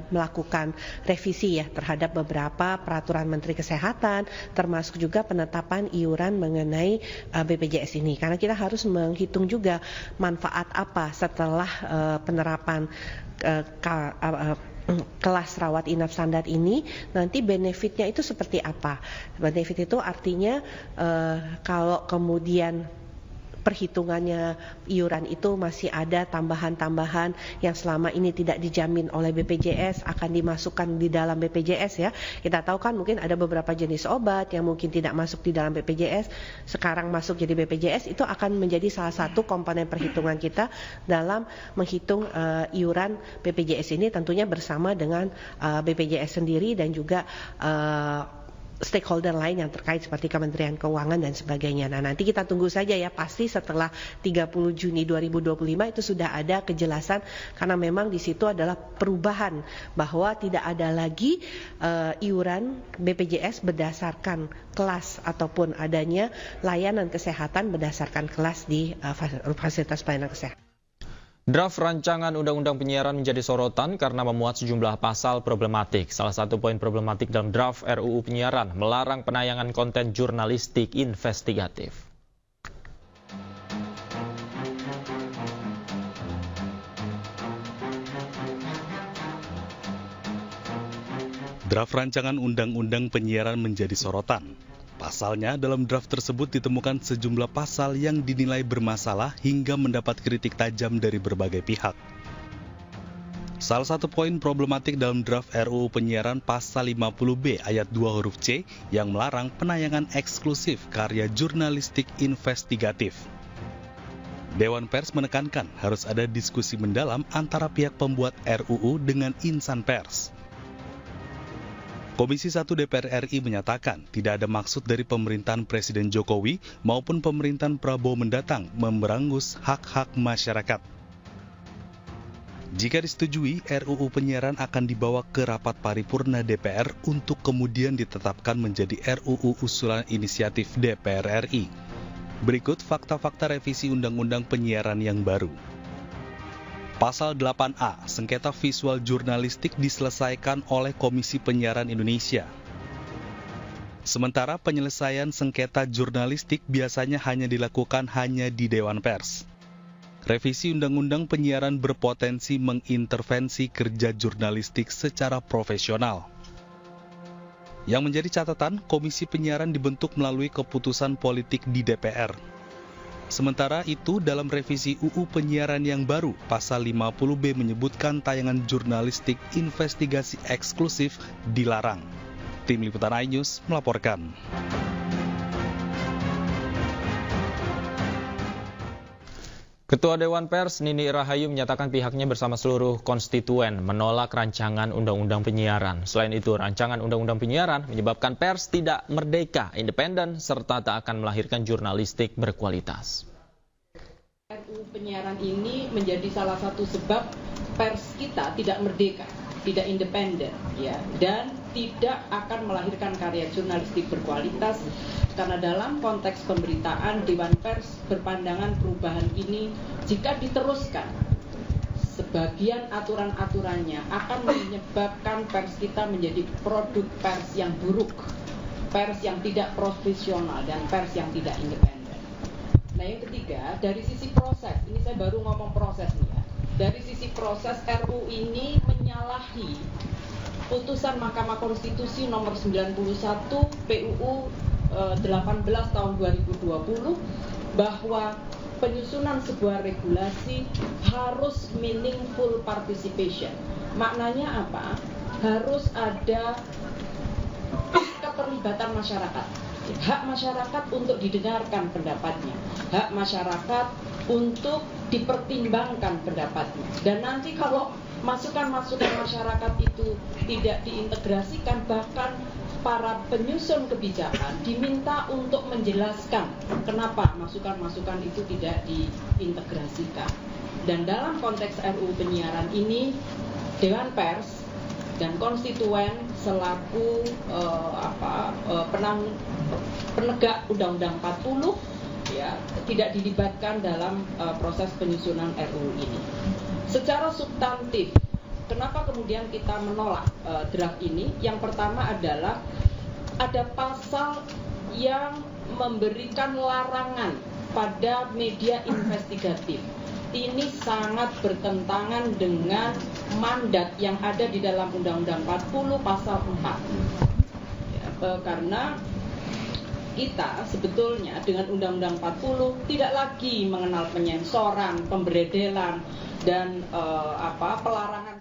melakukan revisi ya terhadap beberapa peraturan Menteri Kesehatan, termasuk juga penetapan iuran mengenai BPJS ini. Karena kita harus menghitung juga manfaat apa setelah penerapan kelas rawat inap standar ini, nanti benefitnya itu seperti apa. Benefit itu artinya kalau kemudian perhitungannya iuran itu masih ada tambahan-tambahan yang selama ini tidak dijamin oleh BPJS akan dimasukkan di dalam BPJS ya. Kita tahu kan mungkin ada beberapa jenis obat yang mungkin tidak masuk di dalam BPJS, sekarang masuk jadi BPJS, itu akan menjadi salah satu komponen perhitungan kita dalam menghitung iuran BPJS ini, tentunya bersama dengan BPJS sendiri dan juga stakeholder lain yang terkait seperti Kementerian Keuangan dan sebagainya. Nah, nanti kita tunggu saja ya, pasti setelah 30 Juni 2025 itu sudah ada kejelasan, karena memang di situ adalah perubahan bahwa tidak ada lagi iuran BPJS berdasarkan kelas ataupun adanya layanan kesehatan berdasarkan kelas di fasilitas pelayanan kesehatan. Draft rancangan Undang-Undang Penyiaran menjadi sorotan karena memuat sejumlah pasal problematik. Salah satu poin problematik dalam draft RUU Penyiaran melarang penayangan konten jurnalistik investigatif. Draft rancangan Undang-Undang Penyiaran menjadi sorotan. Pasalnya, dalam draft tersebut ditemukan sejumlah pasal yang dinilai bermasalah hingga mendapat kritik tajam dari berbagai pihak. Salah satu poin problematik dalam draft RUU Penyiaran pasal 50B ayat 2 huruf C yang melarang penayangan eksklusif karya jurnalistik investigatif. Dewan Pers menekankan harus ada diskusi mendalam antara pihak pembuat RUU dengan insan pers. Komisi 1 DPR RI menyatakan tidak ada maksud dari pemerintahan Presiden Jokowi maupun pemerintahan Prabowo mendatang memberangus hak-hak masyarakat. Jika disetujui, RUU Penyiaran akan dibawa ke rapat paripurna DPR untuk kemudian ditetapkan menjadi RUU usulan inisiatif DPR RI. Berikut fakta-fakta revisi Undang-Undang Penyiaran yang baru. Pasal 8A, sengketa visual jurnalistik diselesaikan oleh Komisi Penyiaran Indonesia. Sementara penyelesaian sengketa jurnalistik biasanya hanya dilakukan di Dewan Pers. Revisi Undang-Undang Penyiaran berpotensi mengintervensi kerja jurnalistik secara profesional. Yang menjadi catatan, Komisi Penyiaran dibentuk melalui keputusan politik di DPR. Sementara itu, dalam revisi UU Penyiaran yang baru, pasal 50B menyebutkan tayangan jurnalistik investigasi eksklusif dilarang. Tim Liputan iNews melaporkan. Ketua Dewan Pers Nini Rahayu menyatakan pihaknya bersama seluruh konstituen menolak rancangan Undang-Undang Penyiaran. Selain itu, rancangan Undang-Undang Penyiaran menyebabkan pers tidak merdeka, independen, serta tak akan melahirkan jurnalistik berkualitas. RUU Penyiaran ini menjadi salah satu sebab pers kita tidak merdeka, tidak independen, ya, dan tidak akan melahirkan karya jurnalistik berkualitas, karena dalam konteks pemberitaan Dewan Pers berpandangan perubahan ini jika diteruskan, sebagian aturan-aturannya akan menyebabkan pers kita menjadi produk pers yang buruk, pers yang tidak profesional, dan pers yang tidak independen. Nah, yang ketiga, dari sisi proses, ini saya baru ngomong proses nih ya. Dari sisi proses, RU ini menyalahi putusan Mahkamah Konstitusi nomor 91 PUU 18 tahun 2020 bahwa penyusunan sebuah regulasi harus meaningful participation. Maknanya apa? Harus ada keterlibatan masyarakat. Hak masyarakat untuk didengarkan pendapatnya, hak masyarakat untuk dipertimbangkan pendapatnya. Dan nanti kalau masukan-masukan masyarakat itu tidak diintegrasikan, bahkan para penyusun kebijakan diminta untuk menjelaskan kenapa masukan-masukan itu tidak diintegrasikan. Dan dalam konteks RUU penyiaran ini, Dewan Pers dan konstituen selaku penegak Undang-Undang 40 ya tidak dilibatkan dalam proses penyusunan RUU ini. Secara substantif, kenapa kemudian kita menolak draft ini? Yang pertama adalah ada pasal yang memberikan larangan pada media investigatif. Ini sangat bertentangan dengan mandat yang ada di dalam Undang-Undang 40 pasal 4. Ya, karena kita sebetulnya dengan Undang-Undang 40 tidak lagi mengenal penyensoran, pemberedelan, dan pelarangan.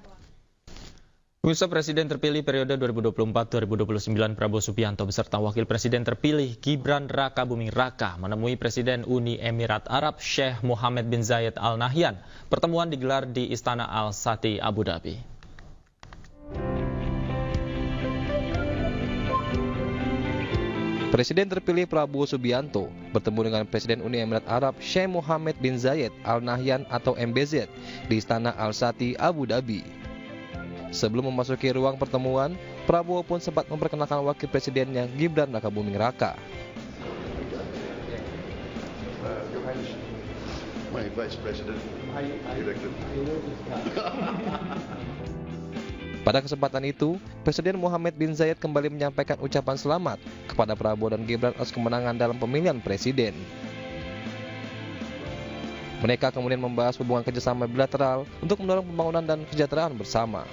Pemirsa, Presiden terpilih periode 2024-2029 Prabowo Subianto beserta Wakil Presiden terpilih Gibran Raka Buming Raka menemui Presiden Uni Emirat Arab Sheikh Mohammed bin Zayed Al Nahyan. Pertemuan digelar di Istana Al Sati, Abu Dhabi. Presiden terpilih Prabowo Subianto bertemu dengan Presiden Uni Emirat Arab Sheikh Mohammed bin Zayed Al Nahyan atau MBZ di Istana Al Sati, Abu Dhabi. Sebelum memasuki ruang pertemuan, Prabowo pun sempat memperkenalkan Wakil Presidennya Gibran Raka Buming Raka. Pada kesempatan itu, Presiden Mohammed bin Zayed kembali menyampaikan ucapan selamat kepada Prabowo dan Gibran atas kemenangan dalam pemilihan presiden. Mereka kemudian membahas hubungan kerjasama bilateral untuk mendorong pembangunan dan kesejahteraan bersama.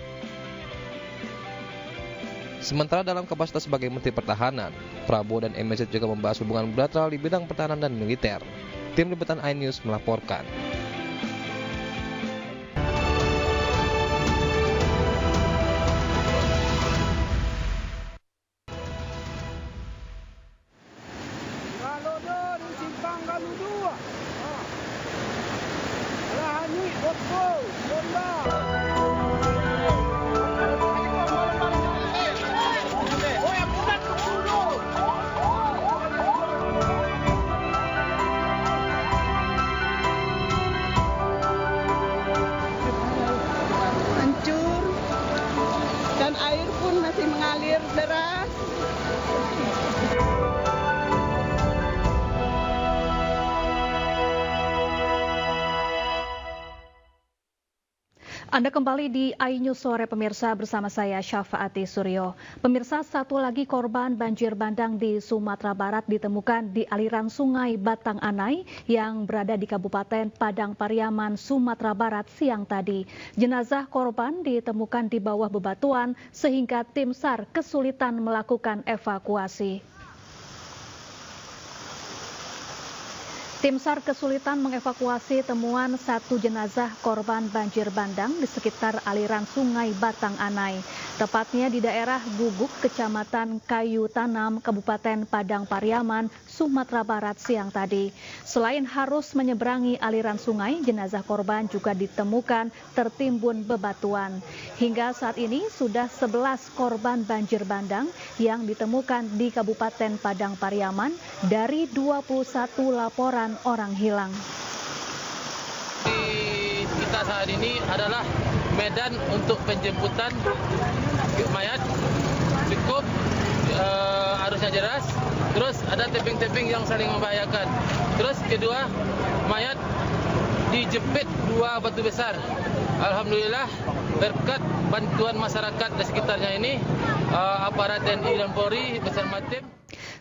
Sementara dalam kapasitas sebagai Menteri Pertahanan, Prabowo dan MBZ juga membahas hubungan bilateral di bidang pertahanan dan militer. Tim Liputan iNews melaporkan. Anda kembali di iNews Sore pemirsa bersama saya Syafaati Suryo. Pemirsa, satu lagi korban banjir bandang di Sumatera Barat ditemukan di aliran sungai Batang Anai yang berada di Kabupaten Padang Pariaman, Sumatera Barat siang tadi. Jenazah korban ditemukan di bawah bebatuan sehingga tim SAR kesulitan melakukan evakuasi. Tim SAR kesulitan mengevakuasi temuan satu jenazah korban banjir bandang di sekitar aliran sungai Batang Anai, tepatnya di daerah Guguk, Kecamatan Kayu Tanam, Kabupaten Padang Pariaman, Sumatera Barat siang tadi. Selain harus menyeberangi aliran sungai, jenazah korban juga ditemukan tertimbun bebatuan. Hingga saat ini sudah 11 korban banjir bandang yang ditemukan di Kabupaten Padang Pariaman dari 21 laporan orang hilang. Kita saat ini adalah medan untuk penjemputan mayat di cukup, arusnya deras, terus ada tebing-tebing yang saling membahayakan. Terus kedua, mayat dijepit 2 batu besar. Alhamdulillah berkat bantuan masyarakat di sekitarnya ini, aparat TNI dan Polri bersama tim.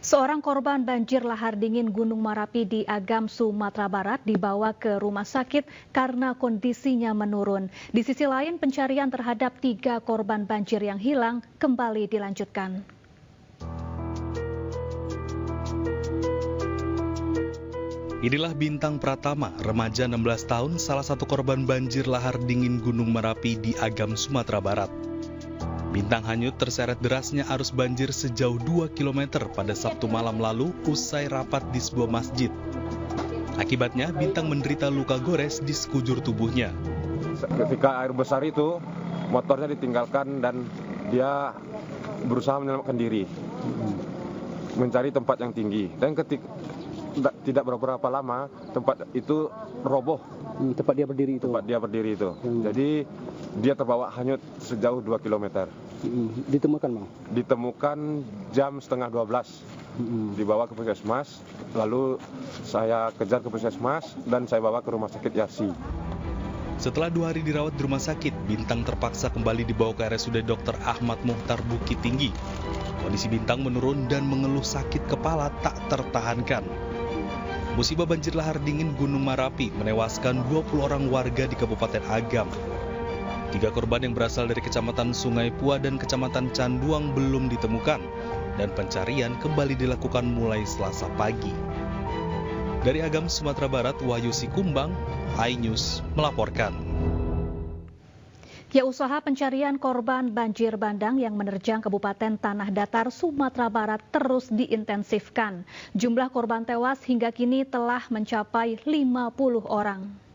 Seorang korban banjir lahar dingin Gunung Merapi di Agam, Sumatera Barat dibawa ke rumah sakit karena kondisinya menurun. Di sisi lain, pencarian terhadap 3 korban banjir yang hilang kembali dilanjutkan. Inilah Bintang Pratama, remaja 16 tahun, salah satu korban banjir lahar dingin Gunung Merapi di Agam, Sumatera Barat. Bintang hanyut terseret derasnya arus banjir sejauh 2 km pada Sabtu malam lalu usai rapat di sebuah masjid. Akibatnya, Bintang menderita luka gores di sekujur tubuhnya. Ketika air besar itu, motornya ditinggalkan dan dia berusaha menyelamatkan diri, mencari tempat yang tinggi. Dan ketika tidak berapa lama, tempat itu roboh. Tempat dia berdiri itu? Jadi dia terbawa hanyut sejauh 2 km. Ditemukan, Bang? Ditemukan jam setengah 12. Dibawa ke puskesmas, lalu saya kejar ke puskesmas dan saya bawa ke rumah sakit Yarsi. Setelah 2 hari dirawat di rumah sakit, Bintang terpaksa kembali dibawa ke RSUD Dr. Ahmad Muhtar Bukit Tinggi. Kondisi Bintang menurun dan mengeluh sakit kepala tak tertahankan. Musibah banjir lahar dingin Gunung Merapi menewaskan 20 orang warga di Kabupaten Agam. 3 korban yang berasal dari Kecamatan Sungai Pua dan Kecamatan Canduang belum ditemukan, dan pencarian kembali dilakukan mulai Selasa pagi. Dari Agam, Sumatera Barat, Wahyu Sikumbang, iNews melaporkan. Ya, usaha pencarian korban banjir bandang yang menerjang Kabupaten Tanah Datar, Sumatera Barat terus diintensifkan. Jumlah korban tewas hingga kini telah mencapai 50 orang.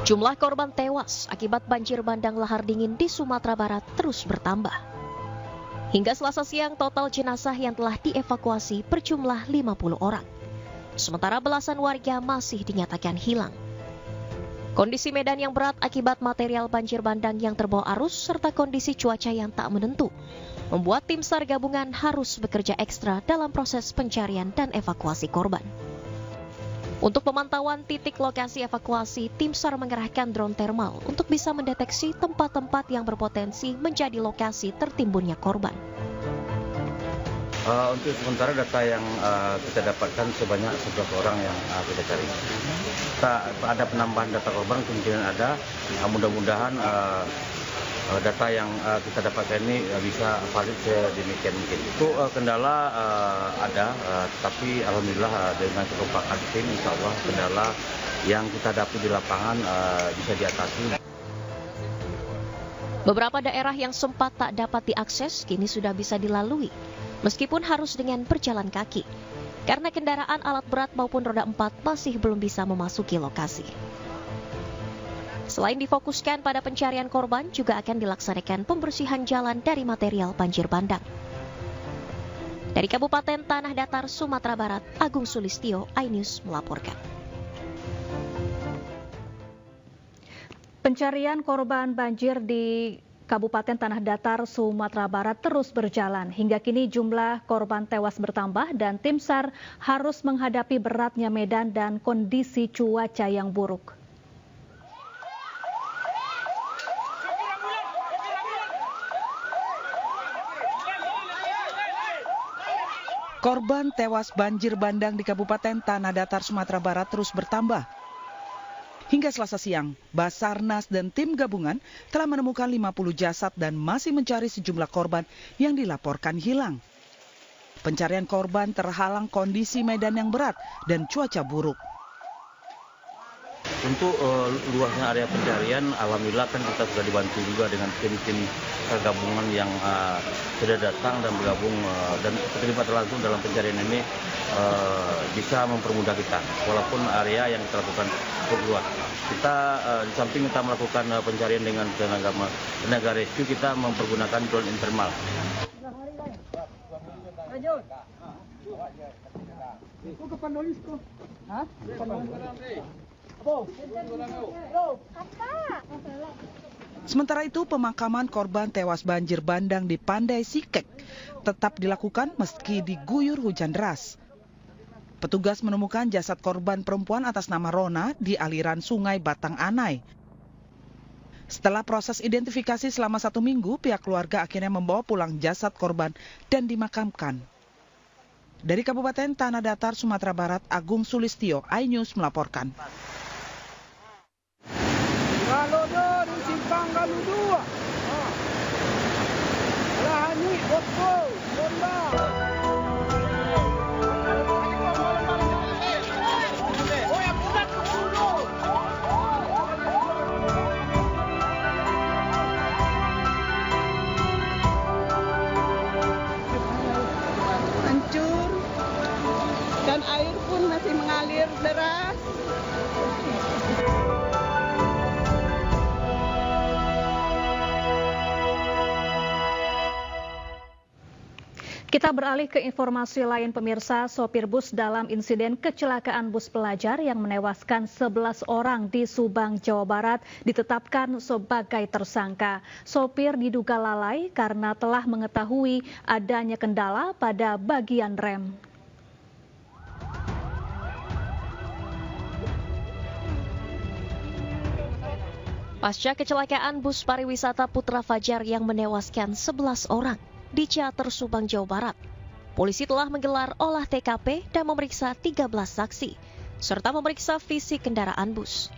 Jumlah korban tewas akibat banjir bandang lahar dingin di Sumatera Barat terus bertambah. Hingga Selasa siang, total jenazah yang telah dievakuasi berjumlah 50 orang. Sementara belasan warga masih dinyatakan hilang. Kondisi medan yang berat akibat material banjir bandang yang terbawa arus serta kondisi cuaca yang tak menentu membuat tim SAR gabungan harus bekerja ekstra dalam proses pencarian dan evakuasi korban. Untuk pemantauan titik lokasi evakuasi, tim SAR mengerahkan drone thermal untuk bisa mendeteksi tempat-tempat yang berpotensi menjadi lokasi tertimbunnya korban. Untuk sementara data yang kita dapatkan sebanyak 11 orang yang kita cari. Ada penambahan data korban, kemungkinan ada. Mudah-mudahan data yang kita dapatkan ini bisa valid sedemikian mungkin. Itu kendala ada, tapi alhamdulillah dengan kekompakan tim, insya Allah kendala yang kita dapat di lapangan bisa diatasi. Beberapa daerah yang sempat tak dapat diakses kini sudah bisa dilalui, meskipun harus dengan berjalan kaki, karena kendaraan alat berat maupun roda 4 masih belum bisa memasuki lokasi. Selain difokuskan pada pencarian korban, juga akan dilaksanakan pembersihan jalan dari material banjir bandang. Dari Kabupaten Tanah Datar, Sumatera Barat, Agung Sulistyo, iNews melaporkan. Pencarian korban banjir di Kabupaten Tanah Datar, Sumatera Barat terus berjalan. Hingga kini jumlah korban tewas bertambah dan tim SAR harus menghadapi beratnya medan dan kondisi cuaca yang buruk. Korban tewas banjir bandang di Kabupaten Tanah Datar, Sumatera Barat terus bertambah. Hingga Selasa siang, Basarnas dan tim gabungan telah menemukan 50 jasad dan masih mencari sejumlah korban yang dilaporkan hilang. Pencarian korban terhalang kondisi medan yang berat dan cuaca buruk. Untuk luasnya area pencarian, alhamdulillah kan kita sudah dibantu juga dengan tim-tim gabungan yang sudah datang dan bergabung dan terlibat langsung dalam pencarian ini. bisa mempermudah kita, walaupun area yang kita lakukan cukup luas. Kita di samping kita melakukan pencarian dengan tenaga rescue, kita mempergunakan drone thermal. Sementara itu, pemakaman korban tewas banjir bandang di Pandai Sikek tetap dilakukan meski diguyur hujan deras. Petugas menemukan jasad korban perempuan atas nama Rona di aliran sungai Batang Anai. Setelah proses identifikasi selama 1 minggu, pihak keluarga akhirnya membawa pulang jasad korban dan dimakamkan. Dari Kabupaten Tanah Datar, Sumatera Barat, Agung Sulistyo, iNews melaporkan. Hancur dan air pun masih mengalir deras. Kita beralih ke informasi lain pemirsa. Sopir bus dalam insiden kecelakaan bus pelajar yang menewaskan 11 orang di Subang, Jawa Barat ditetapkan sebagai tersangka. Sopir diduga lalai karena telah mengetahui adanya kendala pada bagian rem. Pasca kecelakaan bus pariwisata Putra Fajar yang menewaskan 11 orang di Ciater, Subang, Jawa Barat, polisi telah menggelar olah TKP dan memeriksa 13 saksi, serta memeriksa fisik kendaraan bus.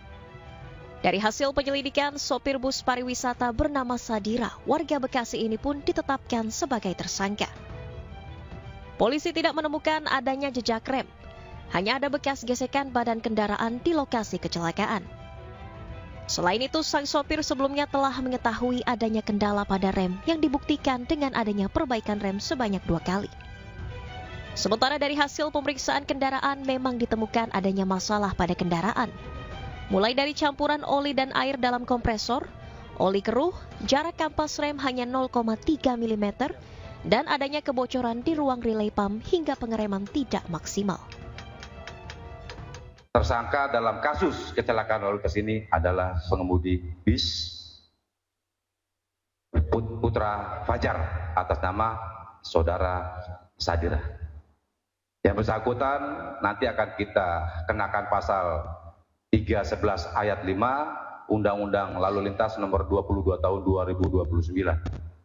Dari hasil penyelidikan, sopir bus pariwisata bernama Sadira, warga Bekasi ini pun ditetapkan sebagai tersangka. Polisi tidak menemukan adanya jejak rem, hanya ada bekas gesekan badan kendaraan di lokasi kecelakaan. Selain itu, sang sopir sebelumnya telah mengetahui adanya kendala pada rem yang dibuktikan dengan adanya perbaikan rem sebanyak 2 kali. Sementara dari hasil pemeriksaan kendaraan memang ditemukan adanya masalah pada kendaraan. Mulai dari campuran oli dan air dalam kompresor, oli keruh, jarak kampas rem hanya 0,3 mm, dan adanya kebocoran di ruang relay pump hingga pengereman tidak maksimal. Tersangka dalam kasus kecelakaan lalu lintas ini adalah pengemudi bis Putra Fajar atas nama saudara Sadira. Yang bersangkutan nanti akan kita kenakan pasal 311 ayat 5 Undang-Undang Lalu Lintas nomor 22 tahun 2029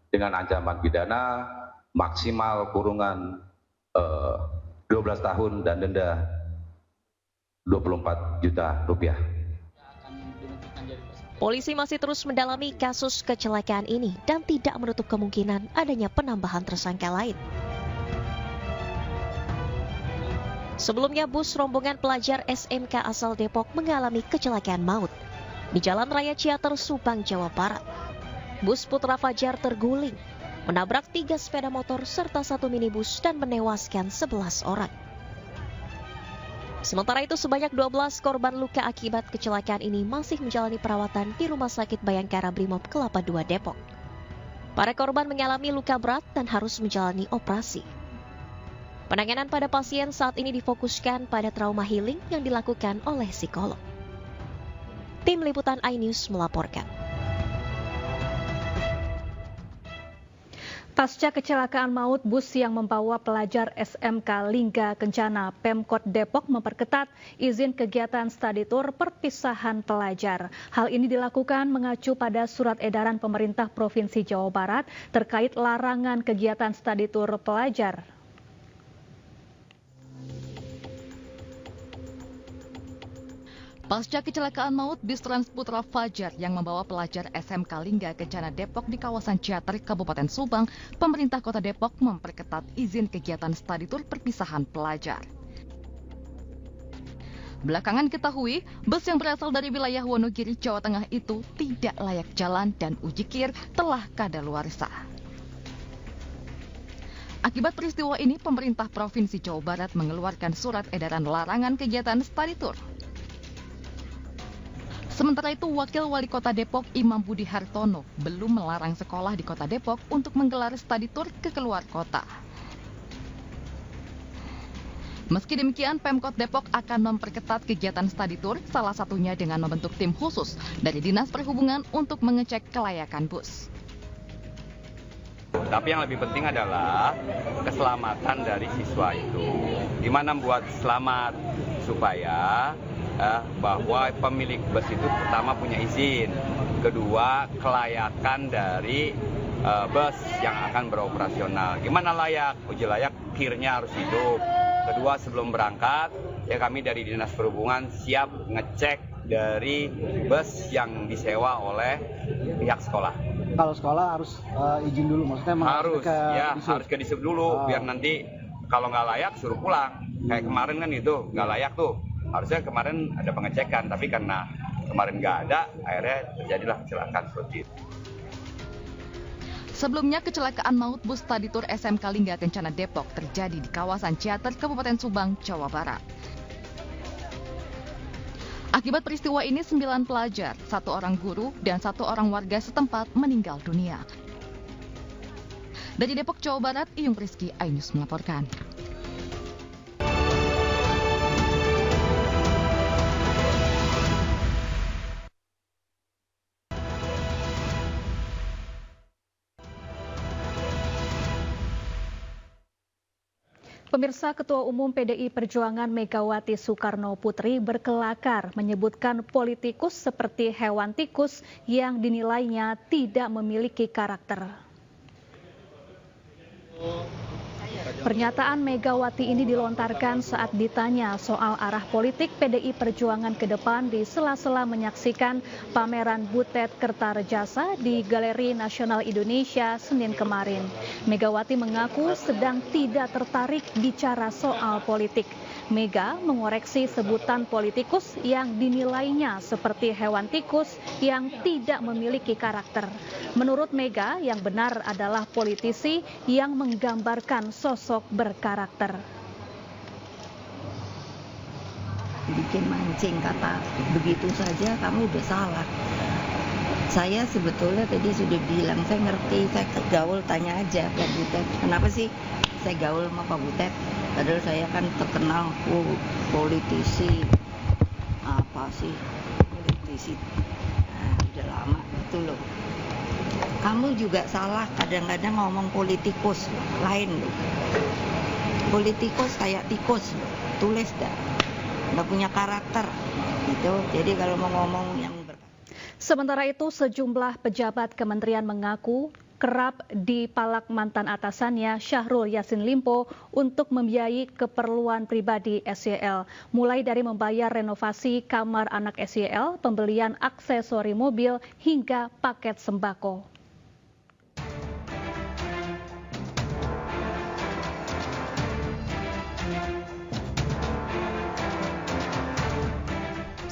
dengan ancaman pidana maksimal kurungan 12 tahun dan denda 24 juta rupiah. Polisi masih terus mendalami kasus kecelakaan ini dan tidak menutup kemungkinan adanya penambahan tersangka lain. Sebelumnya, bus rombongan pelajar SMK asal Depok mengalami kecelakaan maut di Jalan Raya Ciater, Subang, Jawa Barat. Bus Putra Fajar terguling, menabrak 3 sepeda motor serta 1 minibus dan menewaskan 11 orang. Sementara itu, sebanyak 12 korban luka akibat kecelakaan ini masih menjalani perawatan di Rumah Sakit Bayangkara Brimob Kelapa II Depok. Para korban mengalami luka berat dan harus menjalani operasi. Penanganan pada pasien saat ini difokuskan pada trauma healing yang dilakukan oleh psikolog. Tim Liputan iNews melaporkan. Pasca kecelakaan maut bus yang membawa pelajar SMK Lingga Kencana, Pemkot Depok memperketat izin kegiatan studi tour perpisahan pelajar. Hal ini dilakukan mengacu pada surat edaran pemerintah Provinsi Jawa Barat terkait larangan kegiatan studi tour pelajar. Pasca kecelakaan maut bis Trans Putra Fajar yang membawa pelajar SMK Lingga Kencana Depok di kawasan Ciater, Kabupaten Subang, pemerintah Kota Depok memperketat izin kegiatan studi tour perpisahan pelajar. Belakangan diketahui, bus yang berasal dari wilayah Wonogiri, Jawa Tengah itu tidak layak jalan dan uji kir telah kadaluarsa. Akibat peristiwa ini, pemerintah Provinsi Jawa Barat mengeluarkan surat edaran larangan kegiatan study tour. Sementara itu, Wakil Wali Kota Depok Imam Budi Hartono belum melarang sekolah di Kota Depok untuk menggelar study tour ke keluar kota. Meski demikian, Pemkot Depok akan memperketat kegiatan study tour, salah satunya dengan membentuk tim khusus dari Dinas Perhubungan untuk mengecek kelayakan bus. Tapi yang lebih penting adalah keselamatan dari siswa itu. Gimana buat selamat supaya bahwa pemilik bus itu pertama punya izin, kedua kelayakan dari bus yang akan beroperasional. Gimana layak? Uji layak kirnya harus hidup. Kedua, sebelum berangkat, ya kami dari Dinas Perhubungan siap ngecek dari bus yang disewa oleh pihak sekolah. Kalau sekolah harus izin dulu, maksudnya harus ke disub dulu, biar nanti kalau nggak layak suruh pulang. Kayak kemarin kan itu nggak layak tuh. Harusnya kemarin ada pengecekan, tapi karena kemarin nggak ada, akhirnya terjadilah kecelakaan seperti itu. Sebelumnya, kecelakaan maut bus study tour SMK Lingga Kencana Depok terjadi di kawasan Ciater, Kabupaten Subang, Jawa Barat. Akibat peristiwa ini, 9 pelajar, 1 orang guru, dan 1 orang warga setempat meninggal dunia. Dari Depok, Jawa Barat, Iyung Rizky, iNews melaporkan. Pemirsa, Ketua Umum PDI Perjuangan Megawati Soekarno Putri berkelakar menyebutkan politikus seperti hewan tikus yang dinilainya tidak memiliki karakter. Pernyataan Megawati ini dilontarkan saat ditanya soal arah politik PDI Perjuangan ke depan di sela-sela menyaksikan pameran Butet Kertarejasa di Galeri Nasional Indonesia Senin kemarin. Megawati mengaku sedang tidak tertarik bicara soal politik. Mega mengoreksi sebutan politikus yang dinilainya seperti hewan tikus yang tidak memiliki karakter. Menurut Mega, yang benar adalah politisi yang menggambarkan sosok berkarakter. Bikin mancing kata begitu saja kamu udah salah. Saya sebetulnya tadi sudah bilang, saya ngerti, saya gaul, tanya aja Pak Butet. Kenapa sih saya gaul sama Pak Butet? Padahal saya kan terkenal politisi. Apa sih politisi? Nah, udah lama itu loh. Kamu juga salah kadang-kadang ngomong politikus lain loh. Politikus kayak tikus loh. Tulis dah. Nggak punya karakter. Gitu. Jadi kalau mau ngomong yang Sementara itu, sejumlah pejabat kementerian mengaku kerap dipalak mantan atasannya Syahrul Yassin Limpo untuk membiayai keperluan pribadi SYL, mulai dari membayar renovasi kamar anak SYL, pembelian aksesori mobil, hingga paket sembako.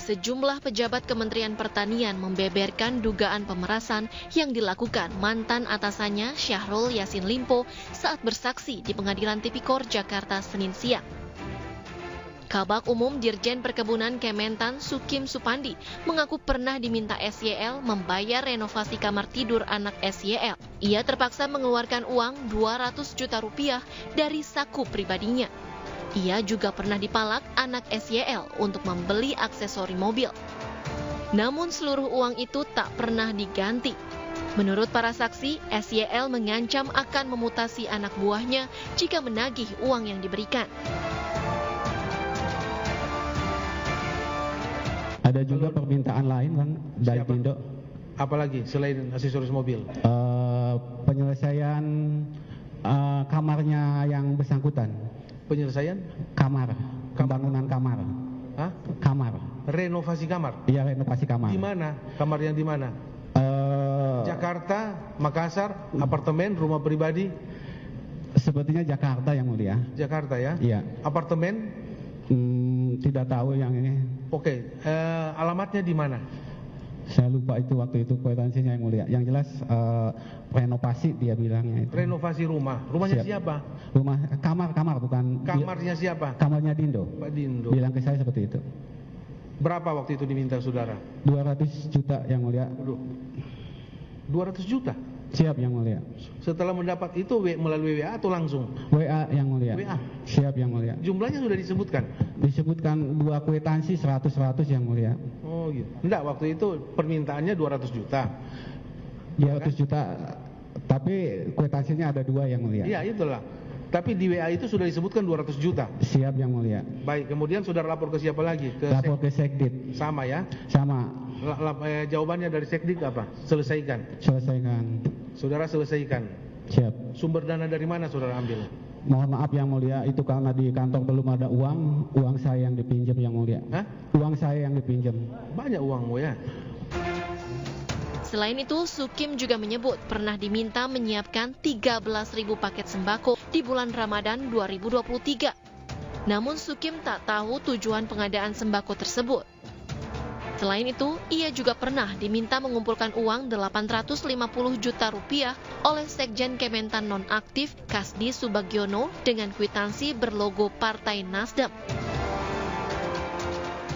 Sejumlah pejabat Kementerian Pertanian membeberkan dugaan pemerasan yang dilakukan mantan atasannya Syahrul Yassin Limpo saat bersaksi di Pengadilan Tipikor Jakarta Senin siang. Kabag Umum Dirjen Perkebunan Kementan Sukim Supandi mengaku pernah diminta SYL membayar renovasi kamar tidur anak SYL. Ia terpaksa mengeluarkan uang 200 juta rupiah dari saku pribadinya. Ia juga pernah dipalak anak SYL untuk membeli aksesori mobil. Namun seluruh uang itu tak pernah diganti. Menurut para saksi, SYL mengancam akan memutasi anak buahnya jika menagih uang yang diberikan. Ada juga permintaan lain, Bang, dari Pindo. Apalagi selain aksesoris mobil? Penyelesaian kamarnya yang bersangkutan. Penyelesaian? Kamar, pembangunan kamar. Hah? Kamar. Renovasi kamar? Iya, renovasi kamar. Di mana? Kamar yang di mana? Jakarta, Makassar, apartemen, rumah pribadi? Sepertinya Jakarta, Yang Mulia. Jakarta ya? Iya. Apartemen? Tidak tahu yang ini. Oke, alamatnya di mana? Saya lupa itu waktu itu kwitansinya yang mulia. Yang jelas renovasi dia bilangnya itu. Renovasi rumah. Rumahnya siapa? Rumah kamar bukan. Kamarnya siapa? Kamarnya Dindo. Pak Dindo. Bilang ke saya seperti itu. Berapa waktu itu diminta saudara? 200 juta yang mulia. 200 juta? Siap yang mulia. Setelah mendapat itu melalui WA atau langsung? WA yang mulia. WA? Siap yang mulia. Jumlahnya sudah disebutkan? Disebutkan 2 kwitansi 100 yang mulia. Oh gitu. Enggak, waktu itu permintaannya 200 juta. 200 juta, tapi kwitansinya ada 2 yang mulia. Iya itulah. Tapi di WA itu sudah disebutkan 200 juta. Siap yang mulia. Baik, kemudian saudara lapor ke siapa lagi? Lapor ke Sekdit. Sama ya? Sama. Jawabannya dari Sekdit apa? Selesaikan. Selesaikan. Saudara selesaikan. Siap. Sumber dana dari mana saudara ambil? Mohon maaf yang mulia, itu karena di kantong belum ada uang saya yang dipinjam yang mulia. Hah? Uang saya yang dipinjam. Banyak uangmu ya. Selain itu, Sukim juga menyebut pernah diminta menyiapkan 13.000 paket sembako di bulan Ramadan 2023. Namun Sukim tak tahu tujuan pengadaan sembako tersebut. Selain itu, ia juga pernah diminta mengumpulkan uang 850 juta rupiah oleh Sekjen Kementan nonaktif Kasdi Subagiono dengan kwitansi berlogo Partai Nasdem.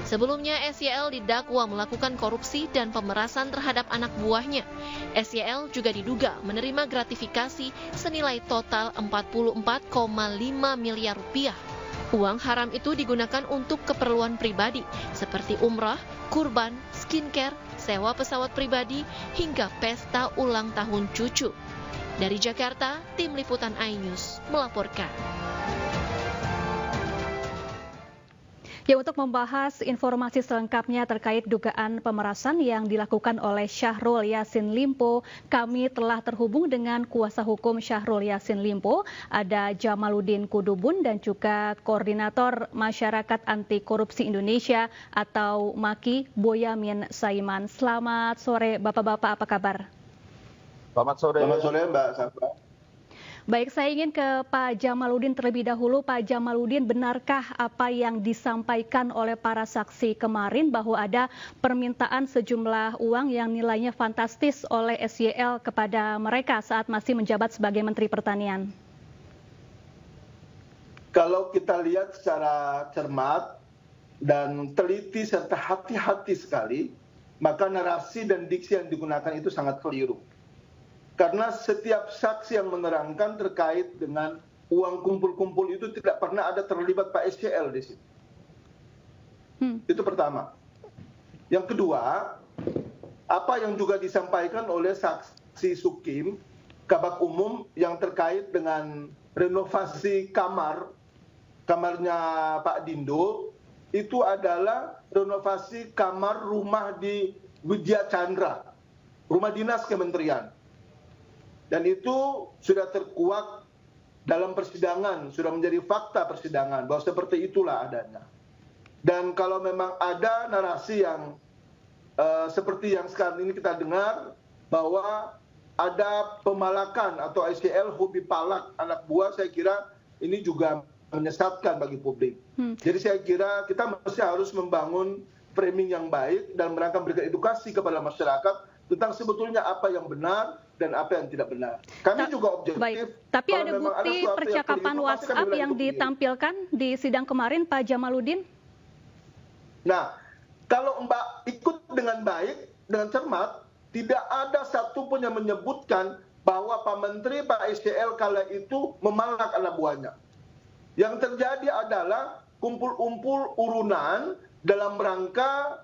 Sebelumnya, SYL didakwa melakukan korupsi dan pemerasan terhadap anak buahnya. SYL juga diduga menerima gratifikasi senilai total 44,5 miliar rupiah. Uang haram itu digunakan untuk keperluan pribadi seperti umrah, kurban, skincare, sewa pesawat pribadi, hingga pesta ulang tahun cucu. Dari Jakarta, Tim Liputan iNews melaporkan. Ya, untuk membahas informasi selengkapnya terkait dugaan pemerasan yang dilakukan oleh Syahrul Yassin Limpo, kami telah terhubung dengan kuasa hukum Syahrul Yassin Limpo, ada Jamaluddin Kudubun dan juga Koordinator Masyarakat Anti Korupsi Indonesia atau MAKI, Boyamin Saiman. Selamat sore Bapak-bapak, apa kabar? Selamat sore Mbak Safa. Baik, saya ingin ke Pak Jamaluddin terlebih dahulu. Pak Jamaluddin, benarkah apa yang disampaikan oleh para saksi kemarin bahwa ada permintaan sejumlah uang yang nilainya fantastis oleh SYL kepada mereka saat masih menjabat sebagai Menteri Pertanian? Kalau kita lihat secara cermat dan teliti serta hati-hati sekali, maka narasi dan diksi yang digunakan itu sangat keliru. Karena setiap saksi yang menerangkan terkait dengan uang kumpul-kumpul itu tidak pernah ada terlibat Pak SYL di situ. Itu pertama. Yang kedua, apa yang juga disampaikan oleh saksi Sukim, Kabak Umum yang terkait dengan renovasi kamarnya Pak Dindo, itu adalah renovasi kamar rumah di Widya Chandra, rumah dinas kementerian. Dan itu sudah terkuak dalam persidangan, sudah menjadi fakta persidangan, bahwa seperti itulah adanya. Dan kalau memang ada narasi yang seperti yang sekarang ini kita dengar, bahwa ada pemalakan atau SYL hobi palak anak buah, saya kira ini juga menyesatkan bagi publik. Jadi saya kira kita masih harus membangun framing yang baik dan mereka memberikan edukasi kepada masyarakat tentang sebetulnya apa yang benar dan apa yang tidak benar. Kami juga objektif. Baik, tapi ada bukti percakapan WhatsApp yang ditampilkan di sidang kemarin, Pak Jamaluddin? Nah, kalau Mbak ikut dengan baik, dengan cermat, tidak ada satupun yang menyebutkan bahwa Pak Menteri, Pak SYL kala itu memalak anak buahnya. Yang terjadi adalah kumpul-kumpul urunan dalam rangka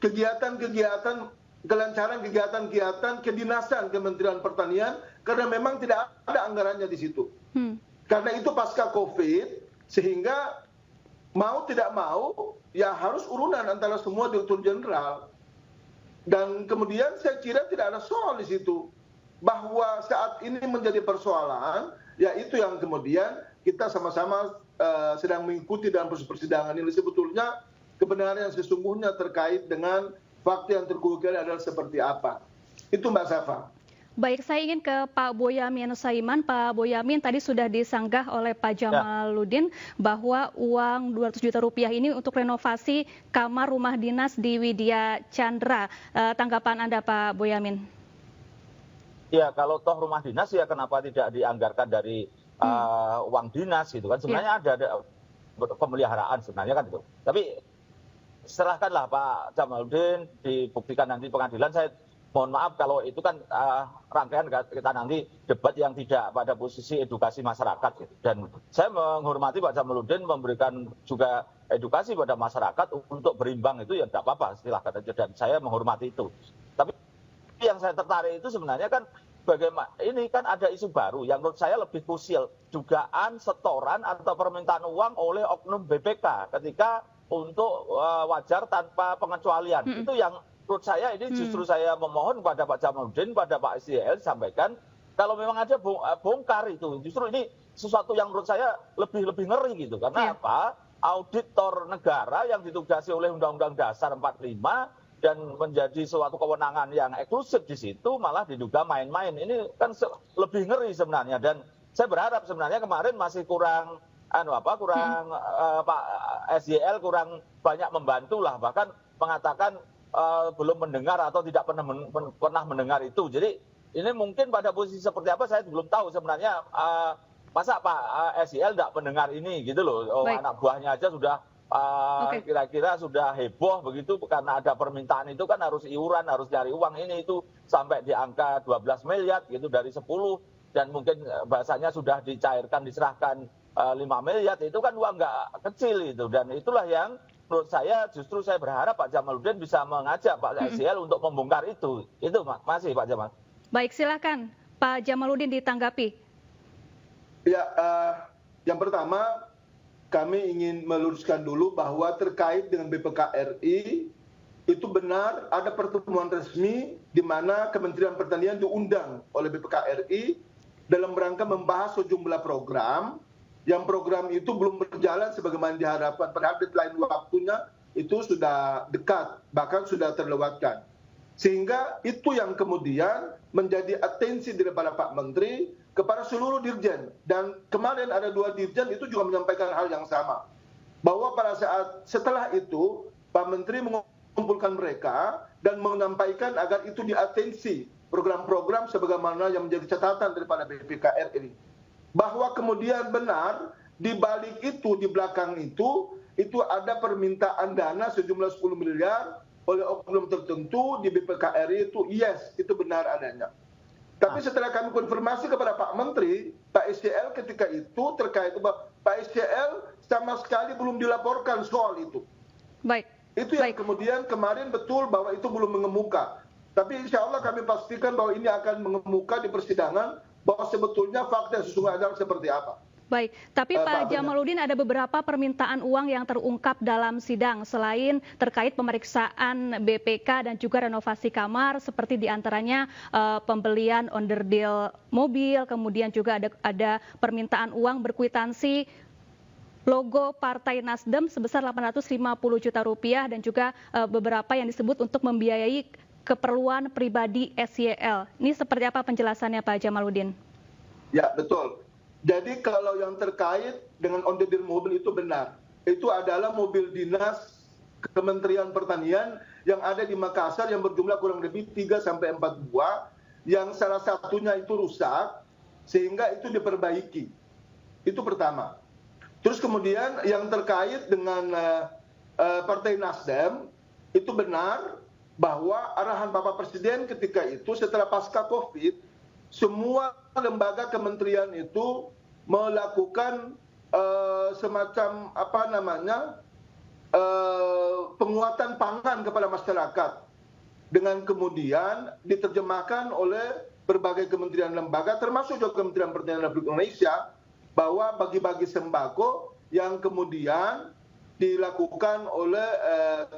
kegiatan-kegiatan, kelancaran kegiatan-kegiatan kedinasan Kementerian Pertanian, karena memang tidak ada anggarannya di situ. Karena itu pasca COVID, sehingga mau tidak mau ya harus urunan antara semua direktur jenderal. Dan kemudian saya kira tidak ada soal di situ, bahwa saat ini menjadi persoalan, ya itu yang kemudian kita sama-sama sedang mengikuti dalam proses persidangan ini. Sebetulnya kebenaran yang sesungguhnya terkait dengan fakta yang terkuak adalah seperti apa. Itu Mbak Safa. Baik, saya ingin ke Pak Boyamin Saiman. Pak Boyamin, tadi sudah disanggah oleh Pak Jamaluddin bahwa uang 200 juta rupiah ini untuk renovasi kamar rumah dinas di Widya Chandra. Tanggapan Anda, Pak Boyamin? Ya, kalau toh rumah dinas ya kenapa tidak dianggarkan dari uang dinas gitu kan? Sebenarnya ada pemeliharaan sebenarnya kan itu. Tapi serahkanlah Pak Jamaluddin, dibuktikan nanti pengadilan. Saya mohon maaf kalau itu kan rangkaian kita nanti debat yang tidak pada posisi edukasi masyarakat gitu. Dan saya menghormati Pak Jamaluddin memberikan juga edukasi pada masyarakat untuk berimbang, itu ya tidak apa-apa, silahkan aja, dan saya menghormati itu. Tapi yang saya tertarik itu sebenarnya kan bagaimana ini kan ada isu baru yang menurut saya lebih krusial, dugaan setoran atau permintaan uang oleh oknum BPK ketika untuk wajar tanpa pengecualian. Itu yang menurut saya ini justru saya memohon kepada Pak Jamaluddin, pada Pak SYL sampaikan kalau memang ada bongkar itu, justru ini sesuatu yang menurut saya lebih ngeri gitu. Karena apa? Auditor negara yang ditugasi oleh Undang-Undang Dasar 45 dan menjadi suatu kewenangan yang eksklusif di situ malah diduga main-main. Ini kan lebih ngeri sebenarnya, dan saya berharap sebenarnya kemarin masih kurang Pak SYL kurang banyak membantu lah, bahkan mengatakan belum mendengar atau tidak pernah mendengar itu. Jadi ini mungkin pada posisi seperti apa saya belum tahu sebenarnya. Masa Pak SYL tidak mendengar ini gitu loh. Anak buahnya aja sudah kira-kira sudah heboh begitu karena ada permintaan itu kan harus iuran, harus nyari uang ini itu sampai di angka 12 miliar gitu dari 10, dan mungkin bahasanya sudah dicairkan diserahkan 5 miliar, itu kan uang nggak kecil itu, dan itulah yang menurut saya justru saya berharap Pak Jamaluddin bisa mengajak Pak SYL untuk membongkar itu. Itu masih Pak Jamal. Baik, silakan Pak Jamaluddin ditanggapi. Ya, yang pertama kami ingin meluruskan dulu bahwa terkait dengan BPK RI itu benar ada pertemuan resmi di mana Kementerian Pertanian diundang oleh BPK RI dalam rangka membahas sejumlah program. Yang program itu belum berjalan sebagaimana diharapkan, padahal deadline waktunya itu sudah dekat, bahkan sudah terlewatkan. Sehingga itu yang kemudian menjadi atensi daripada Pak Menteri kepada seluruh dirjen. Dan kemarin ada 2 dirjen itu juga menyampaikan hal yang sama. Bahwa pada saat setelah itu Pak Menteri mengumpulkan mereka dan menyampaikan agar itu diatensi program-program sebagaimana yang menjadi catatan daripada BPK RI. Bahwa kemudian benar di balik itu, di belakang itu ada permintaan dana sejumlah 10 miliar oleh oknum tertentu di BPK RI itu, yes, itu benar adanya. Tapi setelah kami konfirmasi kepada Pak Menteri, Pak SYL ketika itu terkait Pak SYL sama sekali belum dilaporkan soal itu. Baik. Itu yang kemudian kemarin betul bahwa itu belum mengemuka. Tapi insya Allah kami pastikan bahwa ini akan mengemuka di persidangan, bahwa sebetulnya fakta sesungguhnya adalah seperti apa. Baik, tapi Pak Jamaluddin, ada beberapa permintaan uang yang terungkap dalam sidang selain terkait pemeriksaan BPK dan juga renovasi kamar, seperti diantaranya pembelian onderdil mobil, kemudian juga ada permintaan uang berkwitansi logo Partai Nasdem sebesar 850 juta rupiah dan juga beberapa yang disebut untuk membiayai keperluan pribadi SYL. Ini seperti apa penjelasannya Pak Jamaluddin? Ya, betul. Jadi kalau yang terkait dengan onderdil mobil itu benar. Itu adalah mobil dinas Kementerian Pertanian yang ada di Makassar yang berjumlah kurang lebih 3-4 buah, yang salah satunya itu rusak sehingga itu diperbaiki. Itu pertama. Terus kemudian yang terkait dengan Partai Nasdem, itu benar bahwa arahan Bapak Presiden ketika itu setelah pasca Covid, semua lembaga kementerian itu melakukan semacam penguatan pangan kepada masyarakat, dengan kemudian diterjemahkan oleh berbagai kementerian lembaga termasuk juga Kementerian Pertanian Republik Indonesia, bahwa bagi-bagi sembako yang kemudian dilakukan oleh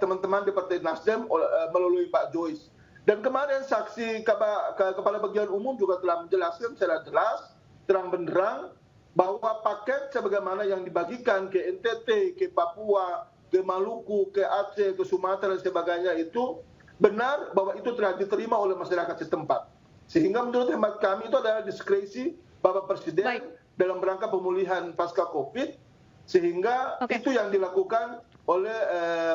teman-teman di Partai Nasdem melalui Pak Joyce. Dan kemarin saksi Kepala Bagian Umum juga telah menjelaskan secara jelas, terang benderang, bahwa paket sebagaimana yang dibagikan ke NTT, ke Papua, ke Maluku, ke Aceh, ke Sumatera dan sebagainya itu benar bahwa itu telah diterima oleh masyarakat setempat. Sehingga menurut hemat kami itu adalah diskresi Bapak Presiden dalam rangka pemulihan pasca COVID, sehingga itu yang dilakukan oleh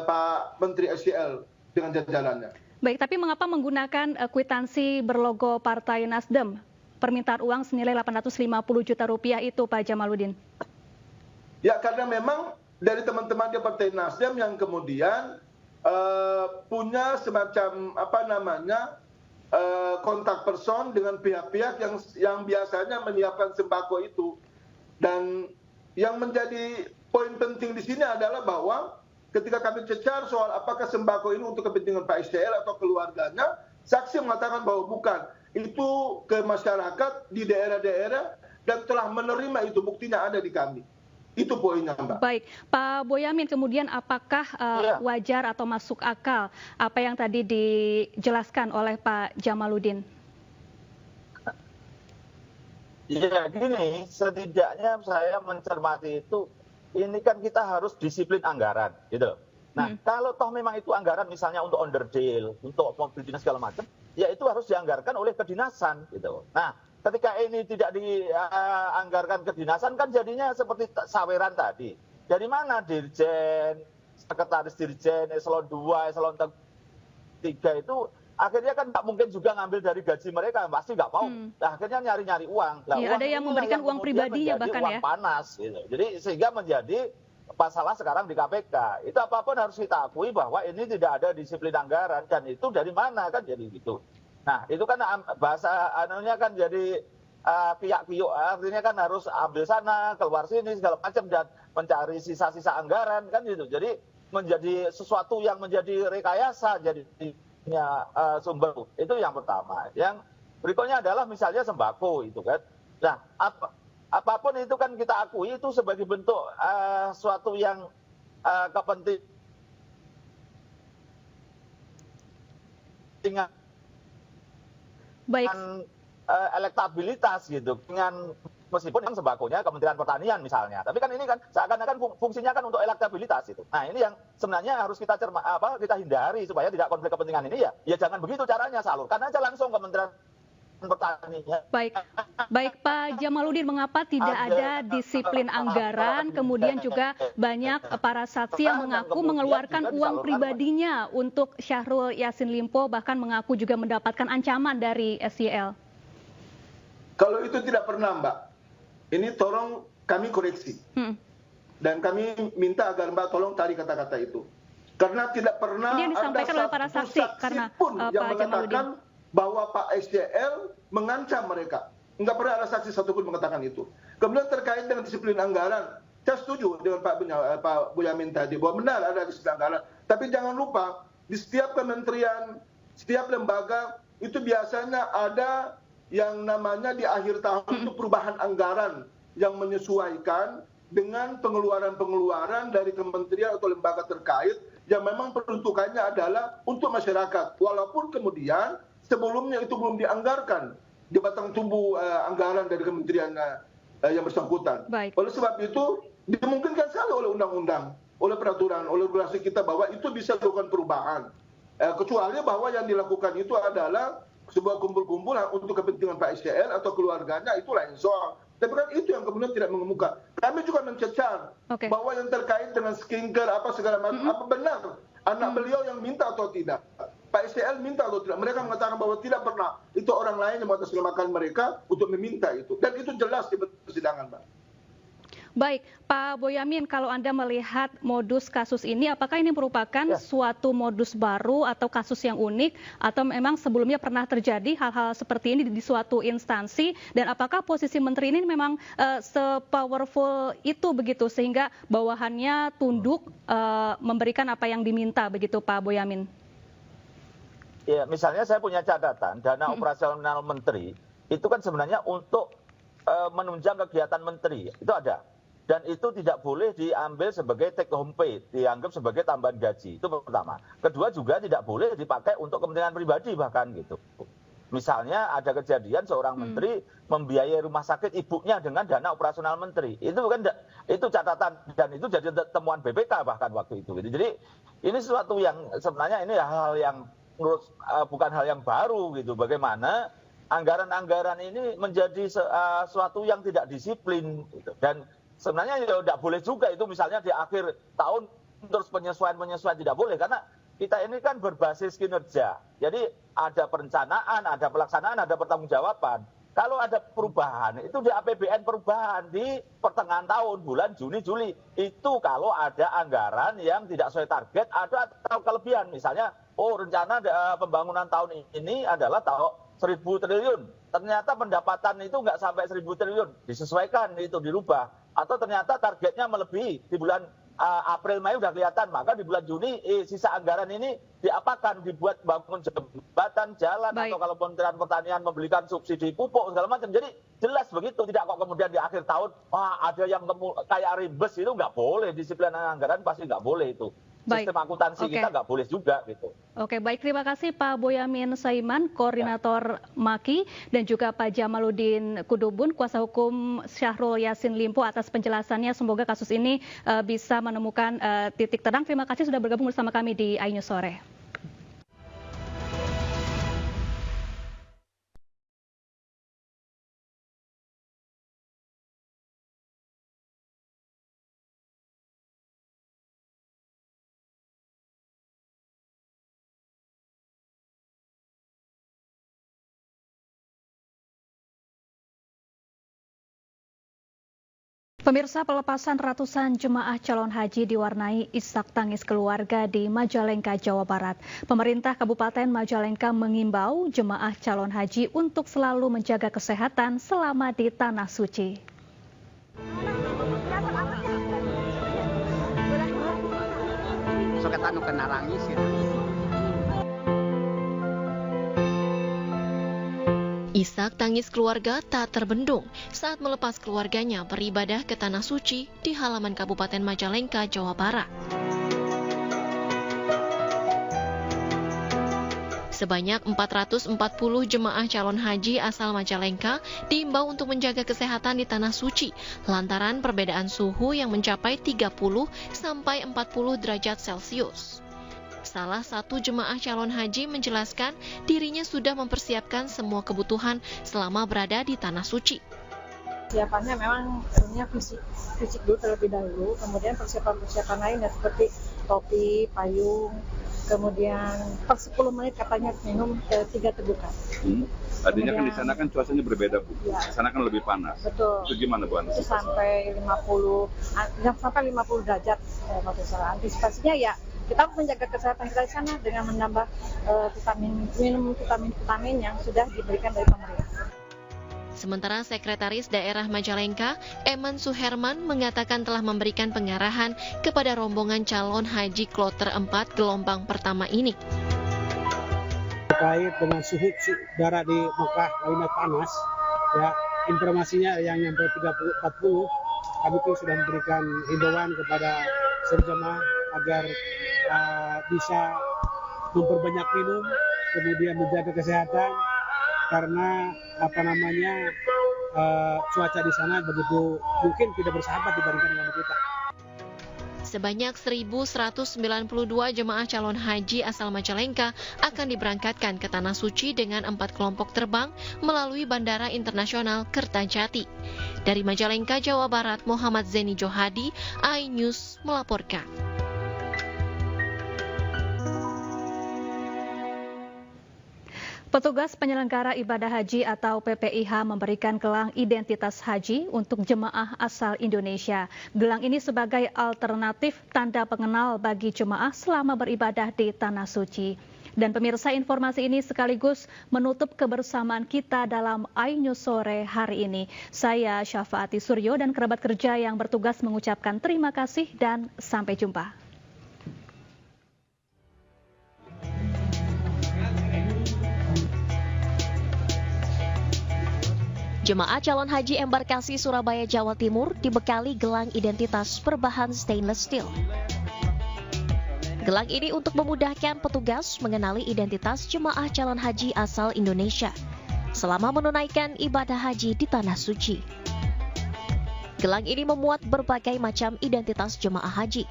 Pak Menteri SDL dengan jajarannya. Baik, tapi mengapa menggunakan kwitansi berlogo Partai Nasdem? Permintaan uang senilai 850 juta rupiah itu, Pak Jamaluddin. Ya, karena memang dari teman-teman di Partai Nasdem yang kemudian punya semacam kontak person dengan pihak-pihak yang biasanya menyiapkan sembako itu. Dan yang menjadi poin penting di sini adalah bahwa ketika kami cecar soal apakah sembako ini untuk kepentingan Pak SDL atau keluarganya, saksi mengatakan bahwa bukan. Itu ke masyarakat di daerah-daerah dan telah menerima itu, buktinya ada di kami. Itu poinnya, Mbak. Baik, Pak Boyamin, kemudian apakah wajar atau masuk akal apa yang tadi dijelaskan oleh Pak Jamaluddin? Ya gini, setidaknya saya mencermati itu, ini kan kita harus disiplin anggaran, gitu. Nah, kalau toh memang itu anggaran misalnya untuk onderdil, untuk mobil dinas segala macam, ya itu harus dianggarkan oleh kedinasan, gitu. Nah, ketika ini tidak dianggarkan kedinasan kan jadinya seperti saweran tadi. Dari mana dirjen, sekretaris dirjen, eselon 2, eselon 3 itu akhirnya kan nggak mungkin juga ngambil dari gaji mereka, pasti nggak mau. Nah, akhirnya nyari-nyari uang. Nah, ya, ada yang memberikan uang pribadinya bahkan uang panas. Gitu. Jadi sehingga menjadi masalah sekarang di KPK. Itu apapun harus kita akui bahwa ini tidak ada disiplin anggaran, dan itu dari mana kan jadi gitu. Nah, itu kan bahasa anunya kan jadi piak-piuk, artinya kan harus ambil sana, keluar sini, segala macam, dan mencari sisa-sisa anggaran, kan gitu. Jadi menjadi sesuatu yang menjadi rekayasa, jadinya sumber. Itu yang pertama. Yang berikutnya adalah misalnya sembako, itu kan. Nah, apapun itu kan kita akui itu sebagai bentuk suatu yang kepentingan. Baik. Elektabilitas gitu, dengan meskipun yang sembakonya Kementerian Pertanian misalnya, tapi kan ini kan seakan-akan fungsinya kan untuk elektabilitas itu. Nah, ini yang sebenarnya harus kita kita hindari supaya tidak konflik kepentingan ini, ya jangan begitu caranya, salurkan aja langsung Kementerian Pertanian. Baik Pak Jamaluddin, mengapa tidak ada disiplin anggaran, kemudian juga banyak para saksi yang mengaku mengeluarkan uang pribadinya untuk Syahrul Yassin Limpo, bahkan mengaku juga mendapatkan ancaman dari SYL? Kalau itu tidak pernah, Mbak. Ini tolong kami koreksi. Dan kami minta agar Mbak tolong tarik kata-kata itu. Karena tidak pernah yang disampaikan oleh para saksi karena pun yang mengatakan bahwa Pak SDL mengancam mereka. Enggak pernah ada saksi satupun mengatakan itu. Kemudian terkait dengan disiplin anggaran, saya setuju dengan Pak Boyamin tadi bahwa benar ada disiplin anggaran. Tapi jangan lupa, di setiap kementerian, setiap lembaga, itu biasanya ada yang namanya di akhir tahun itu perubahan anggaran yang menyesuaikan dengan pengeluaran-pengeluaran dari kementerian atau lembaga terkait yang memang peruntukannya adalah untuk masyarakat. Walaupun kemudian sebelumnya itu belum dianggarkan di batang tubuh anggaran dari kementerian yang bersangkutan. Oleh sebab itu dimungkinkan sekali oleh undang-undang, oleh peraturan, oleh regulasi kita bahwa itu bisa dilakukan perubahan. Kecuali bahwa yang dilakukan itu adalah sebuah kumpul-kumpulan untuk kepentingan Pak SDL atau keluarganya, itu lain soal. Tapi kan itu yang kemudian tidak mengemuka. Kami juga mencecar bahwa yang terkait dengan skincare apa segala macam, apa benar anak beliau yang minta atau tidak, Pak SDL minta atau tidak. Mereka mengatakan bahwa tidak pernah. Itu orang lain yang mengatasnamakan mereka untuk meminta itu. Dan itu jelas di persidangan, Pak. Baik, Pak Boyamin, kalau Anda melihat modus kasus ini, apakah ini merupakan suatu modus baru atau kasus yang unik, atau memang sebelumnya pernah terjadi hal-hal seperti ini di suatu instansi, dan apakah posisi menteri ini memang se-powerful itu begitu, sehingga bawahannya tunduk memberikan apa yang diminta begitu, Pak Boyamin? Ya, misalnya saya punya catatan, dana operasional menteri, itu kan sebenarnya untuk menunjang kegiatan menteri, itu ada. Dan itu tidak boleh diambil sebagai take home pay, dianggap sebagai tambahan gaji. Itu pertama. Kedua juga tidak boleh dipakai untuk kepentingan pribadi bahkan gitu. Misalnya ada kejadian seorang menteri membiayai rumah sakit ibunya dengan dana operasional menteri. Itu bukan itu catatan, dan itu jadi temuan BPK bahkan waktu itu. Jadi ini sesuatu yang sebenarnya ini hal yang menurut bukan hal yang baru gitu. Bagaimana anggaran-anggaran ini menjadi suatu yang tidak disiplin gitu. Dan sebenarnya ya tidak boleh juga itu misalnya di akhir tahun terus penyesuaian tidak boleh, karena kita ini kan berbasis kinerja. Jadi ada perencanaan, ada pelaksanaan, ada pertanggungjawaban. Kalau ada perubahan, itu di APBN perubahan di pertengahan tahun, bulan Juni, Juli. Itu kalau ada anggaran yang tidak sesuai target, ada atau kelebihan. Misalnya, rencana pembangunan tahun ini adalah 1.000 triliun. Ternyata pendapatan itu nggak sampai 1.000 triliun. Disesuaikan, itu dirubah. Atau ternyata targetnya melebihi di bulan April, Mei udah kelihatan. Maka di bulan Juni sisa anggaran ini diapakan, dibuat bangun jembatan, jalan, atau kalau Kementerian Pertanian membelikan subsidi pupuk segala macam. Jadi jelas begitu, tidak kok kemudian di akhir tahun ada yang kayak ribes, itu nggak boleh. Disiplin anggaran pasti nggak boleh itu. Sistem akuntansi kita nggak boleh juga gitu. Oke, baik, terima kasih Pak Boyamin Saiman, Koordinator MAKI, dan juga Pak Jamaluddin Kudubun, kuasa hukum Syahrul Yassin Limpo, atas penjelasannya. Semoga kasus ini bisa menemukan titik terang. Terima kasih sudah bergabung bersama kami di iNews Sore. Pemirsa, pelepasan ratusan jemaah calon haji diwarnai isak tangis keluarga di Majalengka, Jawa Barat. Pemerintah Kabupaten Majalengka mengimbau jemaah calon haji untuk selalu menjaga kesehatan selama di Tanah Suci. Isak tangis keluarga tak terbendung saat melepas keluarganya beribadah ke Tanah Suci di halaman Kabupaten Majalengka, Jawa Barat. Sebanyak 440 jemaah calon haji asal Majalengka diimbau untuk menjaga kesehatan di Tanah Suci lantaran perbedaan suhu yang mencapai 30 sampai 40 derajat Celcius. Salah satu jemaah calon haji menjelaskan dirinya sudah mempersiapkan semua kebutuhan selama berada di Tanah Suci. Persiapannya memang fisik dulu terlebih dahulu, kemudian persiapan lainnya seperti topi, payung, kemudian per 10 menit katanya minum 3 tegukan. Artinya kan di sana kan cuacanya berbeda, Bu. Ya. Di sana kan lebih panas. Betul. Itu gimana, Bu? Itu sampai 50 derajat. Antisipasinya ya kita harus menjaga kesehatan kita di sana dengan menambah minum vitamin yang sudah diberikan dari pemerintah. Sementara Sekretaris Daerah Majalengka, Eman Suherman, mengatakan telah memberikan pengarahan kepada rombongan calon haji kloter 4 gelombang pertama ini. Terkait dengan suhu udara di Mekah lainnya panas, ya informasinya yang sampai 30-40, kami pun sudah memberikan himbauan kepada seluruh jemaah agar bisa memperbanyak minum, kemudian menjaga kesehatan, karena cuaca di sana begitu mungkin tidak bersahabat dibandingkan dengan kita. Sebanyak 1.192 jemaah calon haji asal Majalengka akan diberangkatkan ke Tanah Suci dengan 4 kelompok terbang melalui Bandara Internasional Kertajati. Dari Majalengka, Jawa Barat, Muhammad Zeni Johadi, iNews melaporkan. Petugas penyelenggara ibadah haji atau PPIH memberikan gelang identitas haji untuk jemaah asal Indonesia. Gelang ini sebagai alternatif tanda pengenal bagi jemaah selama beribadah di Tanah Suci. Dan pemirsa, informasi ini sekaligus menutup kebersamaan kita dalam iNews Sore hari ini. Saya Syafaati Suryo dan kerabat kerja yang bertugas mengucapkan terima kasih dan sampai jumpa. Jemaah calon haji embarkasi Surabaya, Jawa Timur dibekali gelang identitas berbahan stainless steel. Gelang ini untuk memudahkan petugas mengenali identitas jemaah calon haji asal Indonesia selama menunaikan ibadah haji di Tanah Suci. Gelang ini memuat berbagai macam identitas jemaah haji,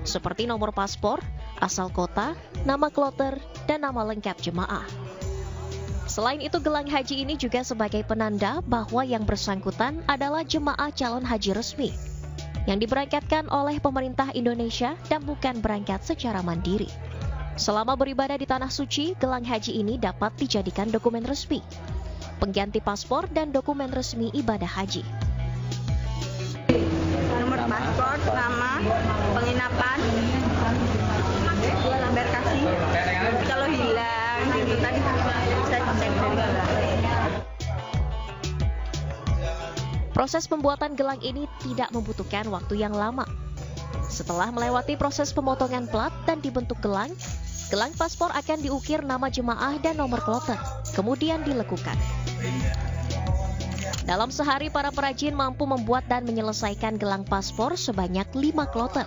seperti nomor paspor, asal kota, nama kloter, dan nama lengkap jemaah. Selain itu, gelang haji ini juga sebagai penanda bahwa yang bersangkutan adalah jemaah calon haji resmi yang diberangkatkan oleh pemerintah Indonesia dan bukan berangkat secara mandiri. Selama beribadah di Tanah Suci, gelang haji ini dapat dijadikan dokumen resmi, pengganti paspor dan dokumen resmi ibadah haji. Nomor paspor, nama, penginapan, berkasih. Kalau hilang, itu tadi saya cek dari Proses pembuatan gelang ini tidak membutuhkan waktu yang lama. Setelah melewati proses pemotongan plat dan dibentuk gelang paspor akan diukir nama jemaah dan nomor kloter, kemudian dilekukan. Dalam sehari, para perajin mampu membuat dan menyelesaikan gelang paspor sebanyak 5 kloter,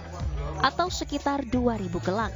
atau sekitar 2.000 gelang.